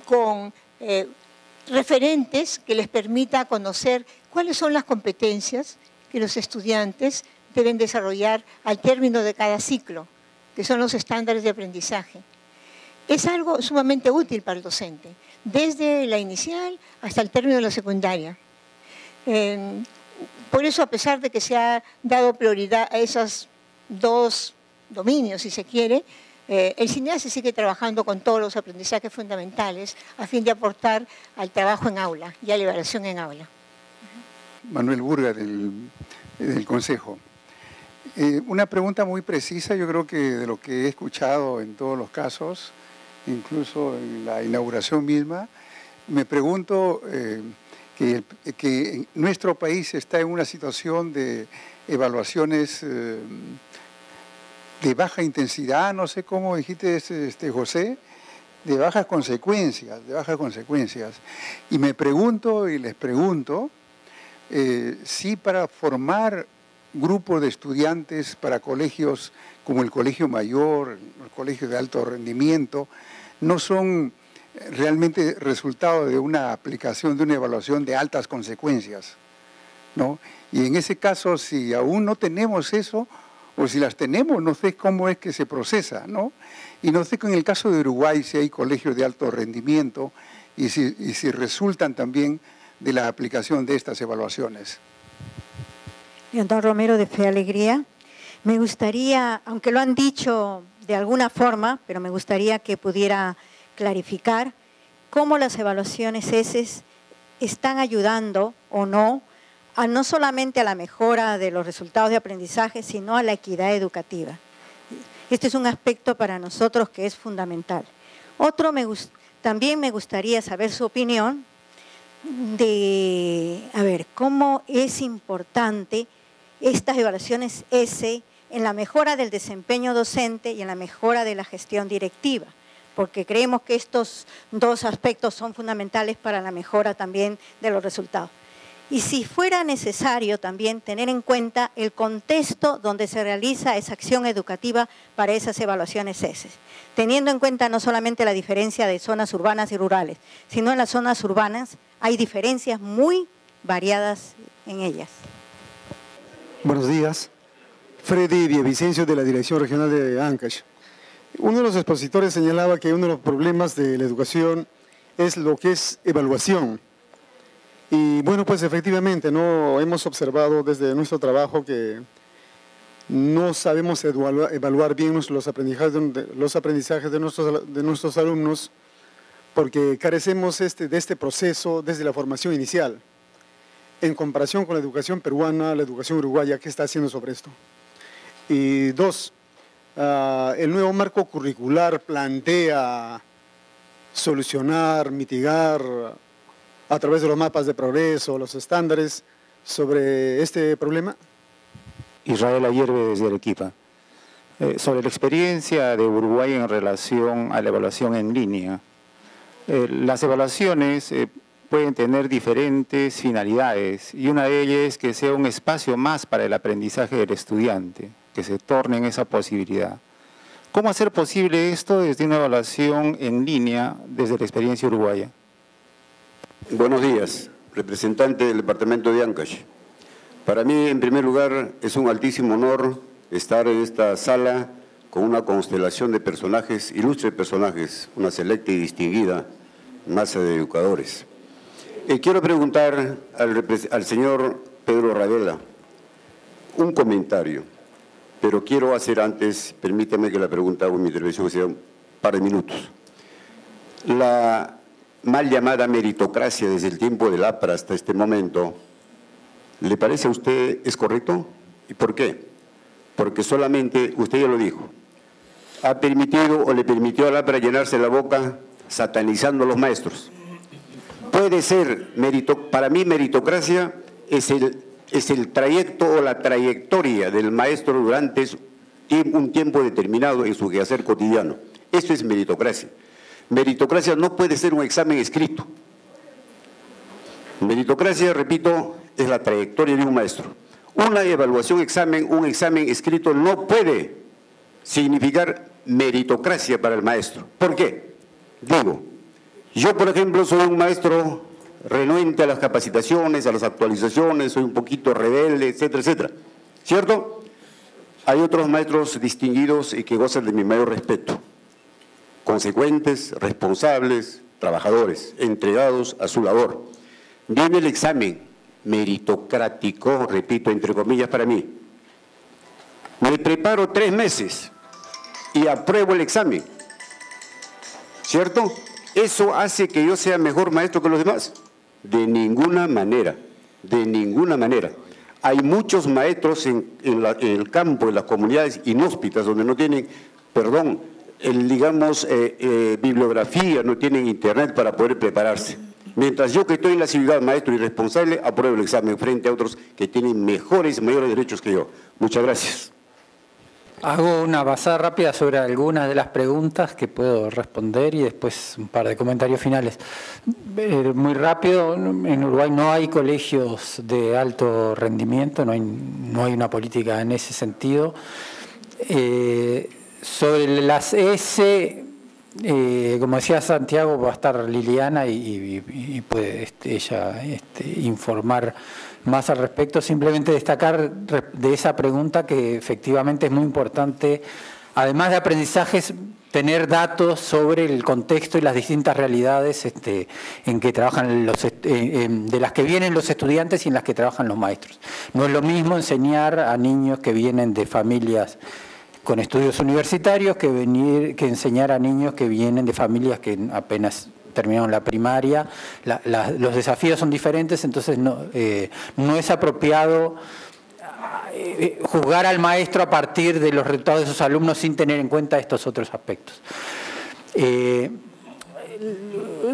G: con referentes que les permita conocer cuáles son las competencias que los estudiantes deben desarrollar al término de cada ciclo, que son los estándares de aprendizaje. Es algo sumamente útil para el docente, desde la inicial hasta el término de la secundaria. Por eso, a pesar de que se ha dado prioridad a esos dos dominios, si se quiere, el CINEASE sigue trabajando con todos los aprendizajes fundamentales a fin de aportar al trabajo en aula y a la evaluación en aula.
H: Manuel Burga, del Consejo. Una pregunta muy precisa, yo creo que de lo que he escuchado en todos los casos, incluso en la inauguración misma, me pregunto que nuestro país está en una situación de evaluaciones de baja intensidad, no sé cómo dijiste, José, de bajas consecuencias. Y me pregunto y les pregunto si para formar grupos de estudiantes para colegios como el Colegio Mayor, el Colegio de Alto Rendimiento, no son realmente resultado de una aplicación, de una evaluación de altas consecuencias, ¿no? Y en ese caso, si aún no tenemos eso, o si las tenemos, no sé cómo es que se procesa, ¿no? Y no sé que en el caso de Uruguay si hay colegios de alto rendimiento y si resultan también de la aplicación de estas evaluaciones.
I: Don Romero, de Fe Alegría. Me gustaría, aunque lo han dicho de alguna forma, pero me gustaría que pudiera clarificar cómo las evaluaciones ESES están ayudando o no solamente a la mejora de los resultados de aprendizaje, sino a la equidad educativa. Este es un aspecto para nosotros que es fundamental. Otro, también me gustaría saber su opinión de, cómo es importante estas evaluaciones S en la mejora del desempeño docente y en la mejora de la gestión directiva, porque creemos que estos dos aspectos son fundamentales para la mejora también de los resultados. Y si fuera necesario también tener en cuenta el contexto donde se realiza esa acción educativa para esas evaluaciones S, teniendo en cuenta no solamente la diferencia de zonas urbanas y rurales, sino en las zonas urbanas hay diferencias muy variadas en ellas.
J: Buenos días. Freddy Villavicencio, de la Dirección Regional de Ancash. Uno de los expositores señalaba que uno de los problemas de la educación es lo que es evaluación. Y bueno, pues efectivamente, ¿no? Hemos observado desde nuestro trabajo que no sabemos evaluar bien los aprendizajes de nuestros alumnos, porque carecemos de este proceso desde la formación inicial. En comparación con la educación peruana, la educación uruguaya, ¿qué está haciendo sobre esto? Y dos, el nuevo marco curricular plantea solucionar, mitigar a través de los mapas de progreso, los estándares, sobre este problema.
K: Israel Ayerbe, desde Arequipa. Sobre la experiencia de Uruguay en relación a la evaluación en línea. Las evaluaciones pueden tener diferentes finalidades y una de ellas es que sea un espacio más para el aprendizaje del estudiante, que se torne en esa posibilidad. ¿Cómo hacer posible esto desde una evaluación en línea desde la experiencia uruguaya?
L: Buenos días, representante del departamento de Ancash. Para mí, en primer lugar, es un altísimo honor estar en esta sala con una constelación de personajes, ilustres personajes, una selecta y distinguida masa de educadores. Quiero preguntar al señor Pedro Ravela un comentario, pero quiero hacer antes, permítame que la pregunta o mi intervención sea un par de minutos. La mal llamada meritocracia desde el tiempo del APRA hasta este momento, ¿le parece a usted es correcto? ¿Y por qué? Porque solamente, usted ya lo dijo, ha permitido o le permitió al APRA llenarse la boca satanizando a los maestros. Puede ser, para mí meritocracia es el trayecto o la trayectoria del maestro durante un tiempo determinado en su quehacer cotidiano. Eso es meritocracia. Meritocracia no puede ser un examen escrito. Meritocracia, repito, es la trayectoria de un maestro. Una evaluación, un examen escrito no puede significar meritocracia para el maestro. ¿Por qué? Digo, yo por ejemplo soy un maestro renuente a las capacitaciones, a las actualizaciones, soy un poquito rebelde, etcétera, etcétera. ¿Cierto? Hay otros maestros distinguidos y que gozan de mi mayor respeto. Consecuentes, responsables, trabajadores, entregados a su labor. Viene el examen meritocrático, repito, entre comillas para mí. Me preparo 3 meses y apruebo el examen. ¿Cierto? ¿Eso hace que yo sea mejor maestro que los demás? De ninguna manera, de ninguna manera. Hay muchos maestros en el campo, en las comunidades inhóspitas, donde no tienen, bibliografía, no tienen internet para poder prepararse. Mientras yo, que estoy en la ciudad, maestro irresponsable, apruebo el examen frente a otros que tienen mayores derechos que yo. Muchas gracias.
D: Hago una pasada rápida sobre algunas de las preguntas que puedo responder y después un par de comentarios finales. Muy rápido, en Uruguay no hay colegios de alto rendimiento, no hay una política en ese sentido. Sobre las S, como decía Santiago, va a estar Liliana y puede ella informar más al respecto. Simplemente destacar de esa pregunta que efectivamente es muy importante, además de aprendizajes, tener datos sobre el contexto y las distintas realidades en que trabajan de las que vienen los estudiantes y en las que trabajan los maestros. No es lo mismo enseñar a niños que vienen de familias con estudios universitarios que enseñar a niños que vienen de familias que apenas terminaron la primaria. Los desafíos son diferentes, entonces no es apropiado juzgar al maestro a partir de los resultados de sus alumnos sin tener en cuenta estos otros aspectos.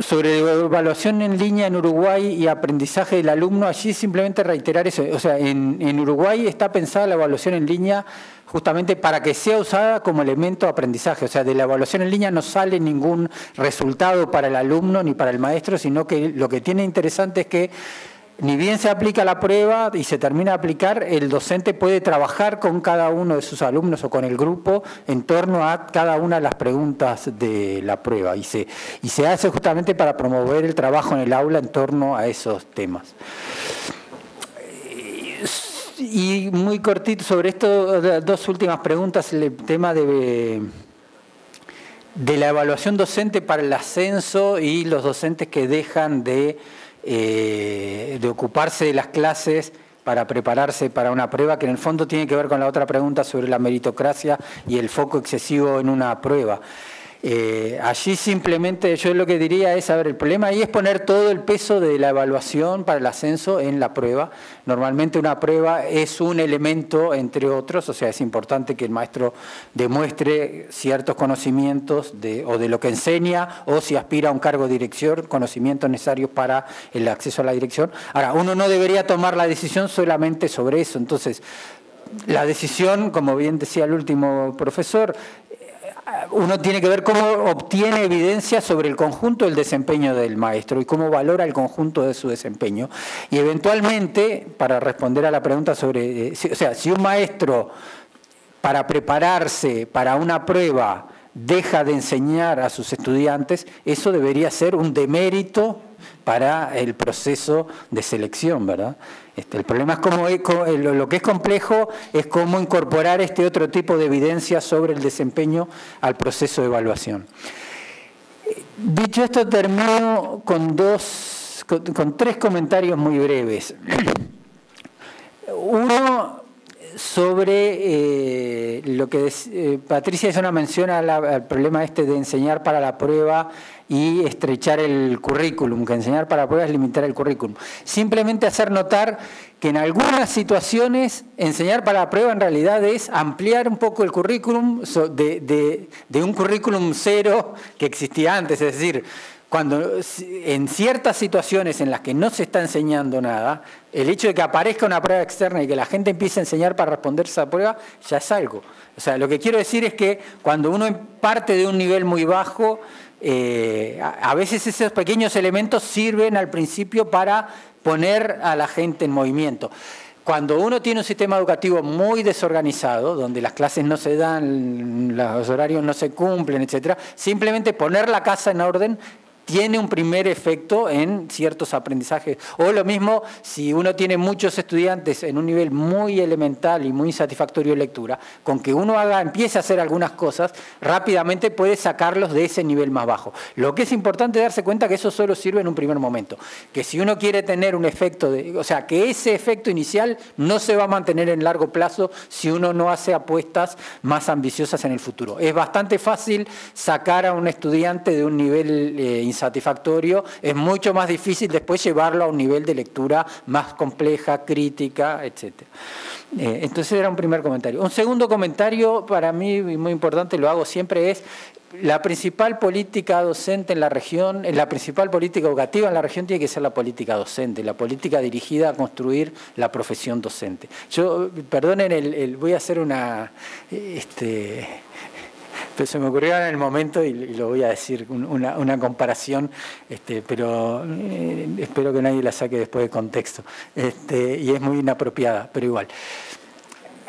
D: Sobre evaluación en línea en Uruguay y aprendizaje del alumno, allí simplemente reiterar eso. O sea, en Uruguay está pensada la evaluación en línea justamente para que sea usada como elemento de aprendizaje. O sea, de la evaluación en línea no sale ningún resultado para el alumno ni para el maestro, sino que lo que tiene interesante es que ni bien se aplica la prueba y se termina de aplicar, el docente puede trabajar con cada uno de sus alumnos o con el grupo en torno a cada una de las preguntas de la prueba. Y se hace justamente para promover el trabajo en el aula en torno a esos temas. Y muy cortito sobre esto, dos últimas preguntas, el tema de la evaluación docente para el ascenso y los docentes que dejan de ocuparse de las clases para prepararse para una prueba, que en el fondo tiene que ver con la otra pregunta sobre la meritocracia y el foco excesivo en una prueba. Allí simplemente yo lo que diría es, a ver, el problema ahí es poner todo el peso de la evaluación para el ascenso en la prueba. Normalmente una prueba es un elemento entre otros, o sea, es importante que el maestro demuestre ciertos conocimientos o de lo que enseña, o si aspira a un cargo de dirección, conocimientos necesarios para el acceso a la dirección. Ahora, uno no debería tomar la decisión solamente sobre eso. Entonces, la decisión, como bien decía el último profesor, uno tiene que ver cómo obtiene evidencia sobre el conjunto del desempeño del maestro y cómo valora el conjunto de su desempeño. Y eventualmente, para responder a la pregunta sobre, o sea, si un maestro para prepararse para una prueba deja de enseñar a sus estudiantes, eso debería ser un demérito para el proceso de selección, ¿verdad? El problema es cómo, lo que es complejo es cómo incorporar este otro tipo de evidencia sobre el desempeño al proceso de evaluación. Dicho esto, termino con tres comentarios muy breves. Uno sobre lo que Patricia hizo una mención al problema de enseñar para la prueba y estrechar el currículum, que enseñar para la prueba es limitar el currículum. Simplemente hacer notar que en algunas situaciones enseñar para la prueba en realidad es ampliar un poco el currículum de un currículum cero que existía antes, es decir, cuando en ciertas situaciones en las que no se está enseñando nada, el hecho de que aparezca una prueba externa y que la gente empiece a enseñar para responder esa prueba, ya es algo. O sea, lo que quiero decir es que cuando uno parte de un nivel muy bajo, a veces esos pequeños elementos sirven al principio para poner a la gente en movimiento. Cuando uno tiene un sistema educativo muy desorganizado, donde las clases no se dan, los horarios no se cumplen, etcétera, simplemente poner la casa en orden tiene un primer efecto en ciertos aprendizajes. O lo mismo si uno tiene muchos estudiantes en un nivel muy elemental y muy insatisfactorio de lectura, con que uno empiece a hacer algunas cosas, rápidamente puede sacarlos de ese nivel más bajo. Lo que es importante es darse cuenta que eso solo sirve en un primer momento. Que si uno quiere tener un efecto, o sea, que ese efecto inicial no se va a mantener en largo plazo si uno no hace apuestas más ambiciosas en el futuro. Es bastante fácil sacar a un estudiante de un nivel insatisfactorio, es mucho más difícil después llevarlo a un nivel de lectura más compleja, crítica, etc. Entonces era un primer comentario. Un segundo comentario para mí muy importante, lo hago siempre, es la principal política docente en la región, la principal política educativa en la región tiene que ser la política docente, la política dirigida a construir la profesión docente. Yo, perdonen, voy a hacer una... Pero se me ocurrió en el momento y lo voy a decir, una comparación, pero espero que nadie la saque después de contexto. Y es muy inapropiada, pero igual.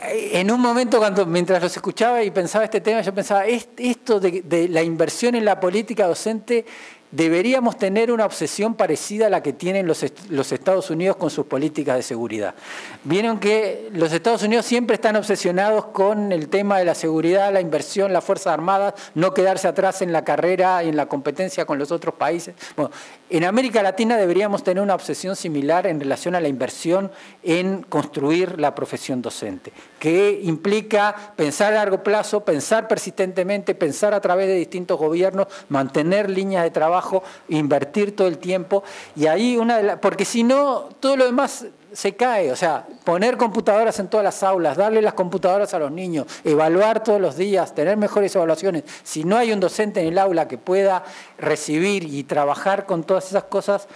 D: En un momento, mientras los escuchaba y pensaba este tema, yo pensaba, esto de la inversión en la política docente, deberíamos tener una obsesión parecida a la que tienen los Estados Unidos con sus políticas de seguridad. Vieron que los Estados Unidos siempre están obsesionados con el tema de la seguridad, la inversión, las Fuerzas Armadas, no quedarse atrás en la carrera y en la competencia con los otros países. Bueno, en América Latina deberíamos tener una obsesión similar en relación a la inversión en construir la profesión docente, que implica pensar a largo plazo, pensar persistentemente, pensar a través de distintos gobiernos, mantener líneas de trabajo, invertir todo el tiempo, y ahí porque si no, todo lo demás se cae. O sea, poner computadoras en todas las aulas, darle las computadoras a los niños, evaluar todos los días, tener mejores evaluaciones. Si no hay un docente en el aula que pueda recibir y trabajar con todas esas cosas,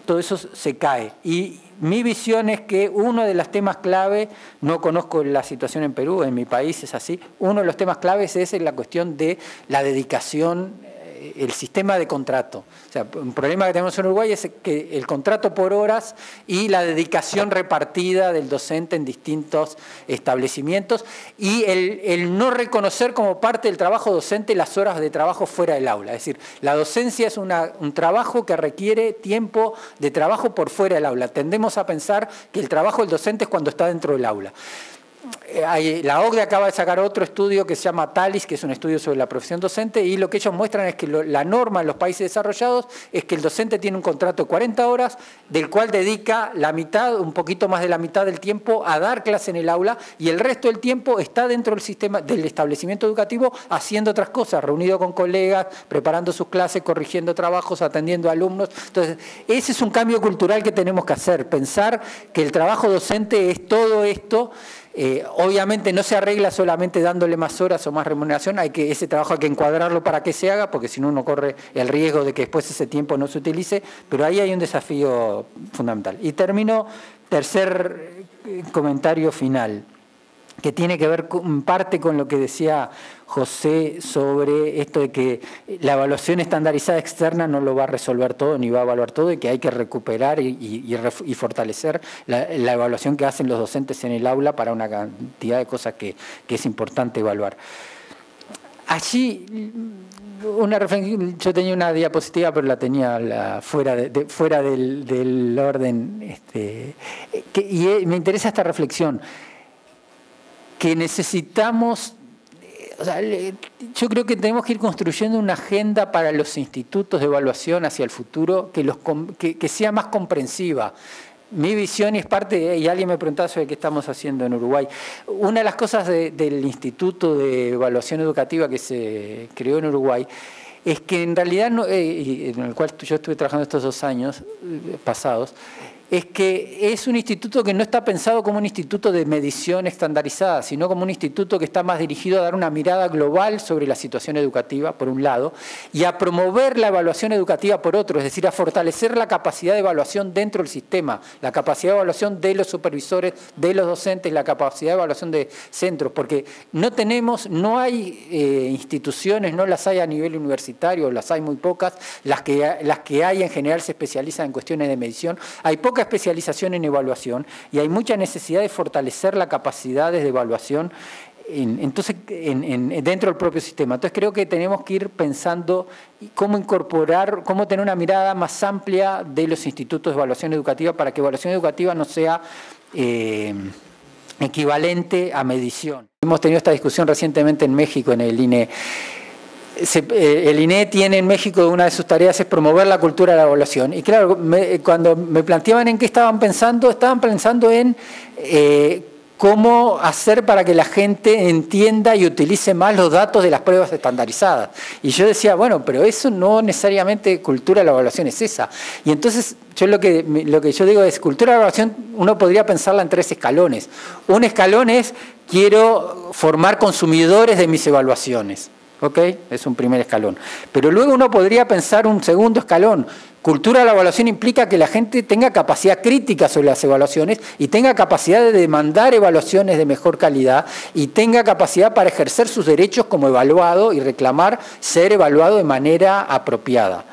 D: todo eso se cae. Y mi visión es que uno de los temas clave, no conozco la situación en Perú, en mi país es así, uno de los temas claves es la cuestión de la dedicación, el sistema de contrato. O sea, un problema que tenemos en Uruguay es que el contrato por horas y la dedicación repartida del docente en distintos establecimientos y el no reconocer como parte del trabajo docente las horas de trabajo fuera del aula. Es decir, la docencia es un trabajo que requiere tiempo de trabajo por fuera del aula. Tendemos a pensar que el trabajo del docente es cuando está dentro del aula. La OCDE acaba de sacar otro estudio que se llama TALIS, que es un estudio sobre la profesión docente, y lo que ellos muestran es que la norma en los países desarrollados es que el docente tiene un contrato de 40 horas, del cual dedica la mitad, un poquito más de la mitad del tiempo a dar clase en el aula, y el resto del tiempo está dentro del sistema del establecimiento educativo haciendo otras cosas, reunido con colegas, preparando sus clases, corrigiendo trabajos, atendiendo a alumnos. Entonces, ese es un cambio cultural que tenemos que hacer, pensar que el trabajo docente es todo esto. Obviamente no se arregla solamente dándole más horas o más remuneración, ese trabajo hay que encuadrarlo para que se haga, porque si no uno corre el riesgo de que después ese tiempo no se utilice, pero ahí hay un desafío fundamental. Y termino, tercer comentario final, que tiene que ver en parte con lo que decía José sobre esto de que la evaluación estandarizada externa no lo va a resolver todo ni va a evaluar todo y que hay que recuperar y fortalecer la evaluación que hacen los docentes en el aula para una cantidad de cosas que es importante evaluar. Allí, yo tenía una diapositiva, pero la tenía fuera del orden, y me interesa esta reflexión, que necesitamos, o sea, yo creo que tenemos que ir construyendo una agenda para los institutos de evaluación hacia el futuro que sea más comprensiva. Mi visión es parte, y alguien me preguntaba sobre qué estamos haciendo en Uruguay. Una de las cosas del Instituto de Evaluación Educativa que se creó en Uruguay es que en realidad, en el cual yo estuve trabajando estos 2 años pasados, es que es un instituto que no está pensado como un instituto de medición estandarizada, sino como un instituto que está más dirigido a dar una mirada global sobre la situación educativa, por un lado, y a promover la evaluación educativa por otro, es decir, a fortalecer la capacidad de evaluación dentro del sistema, la capacidad de evaluación de los supervisores, de los docentes, la capacidad de evaluación de centros, porque no hay instituciones, no las hay a nivel universitario, las hay muy pocas, las que hay en general se especializan en cuestiones de medición, hay poca especialización en evaluación y hay mucha necesidad de fortalecer las capacidades de evaluación dentro del propio sistema. Entonces creo que tenemos que ir pensando cómo incorporar, cómo tener una mirada más amplia de los institutos de evaluación educativa para que evaluación educativa no sea equivalente a medición. Hemos tenido esta discusión recientemente en México, en el INE. El INE tiene en México, una de sus tareas es promover la cultura de la evaluación. Y claro, cuando me planteaban en qué estaban pensando en cómo hacer para que la gente entienda y utilice más los datos de las pruebas estandarizadas. Y yo decía, bueno, pero eso no necesariamente cultura de la evaluación es esa. Y entonces yo lo que yo digo es, cultura de la evaluación uno podría pensarla en 3 escalones. Un escalón es, quiero formar consumidores de mis evaluaciones. ¿Ok? Es un primer escalón. Pero luego uno podría pensar un segundo escalón. Cultura de la evaluación implica que la gente tenga capacidad crítica sobre las evaluaciones y tenga capacidad de demandar evaluaciones de mejor calidad y tenga capacidad para ejercer sus derechos como evaluado y reclamar ser evaluado de manera apropiada.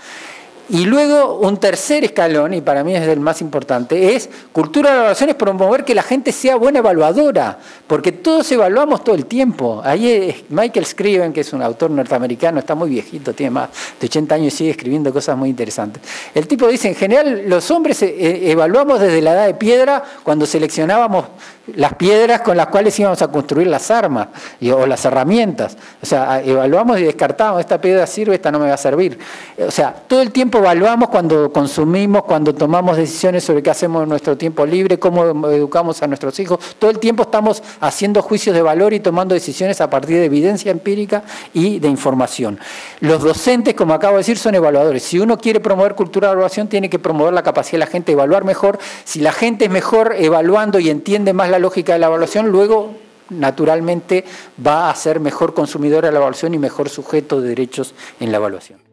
D: Y luego un tercer escalón, y para mí es el más importante, es cultura de la evaluación, es promover que la gente sea buena evaluadora, porque todos evaluamos todo el tiempo. Ahí Michael Scriven, que es un autor norteamericano, está muy viejito, tiene más de 80 años y sigue escribiendo cosas muy interesantes. El tipo dice, en general los hombres evaluamos desde la edad de piedra cuando seleccionábamos las piedras con las cuales íbamos a construir las armas o las herramientas. O sea, evaluamos y descartábamos, esta piedra sirve, esta no me va a servir. O sea, todo el tiempo evaluamos cuando consumimos, cuando tomamos decisiones sobre qué hacemos en nuestro tiempo libre, cómo educamos a nuestros hijos. Todo el tiempo estamos haciendo juicios de valor y tomando decisiones a partir de evidencia empírica y de información. Los docentes, como acabo de decir, son evaluadores. Si uno quiere promover cultura de evaluación, tiene que promover la capacidad de la gente de evaluar mejor. Si la gente es mejor evaluando y entiende más la lógica de la evaluación, luego naturalmente va a ser mejor consumidora de la evaluación y mejor sujeto de derechos en la evaluación.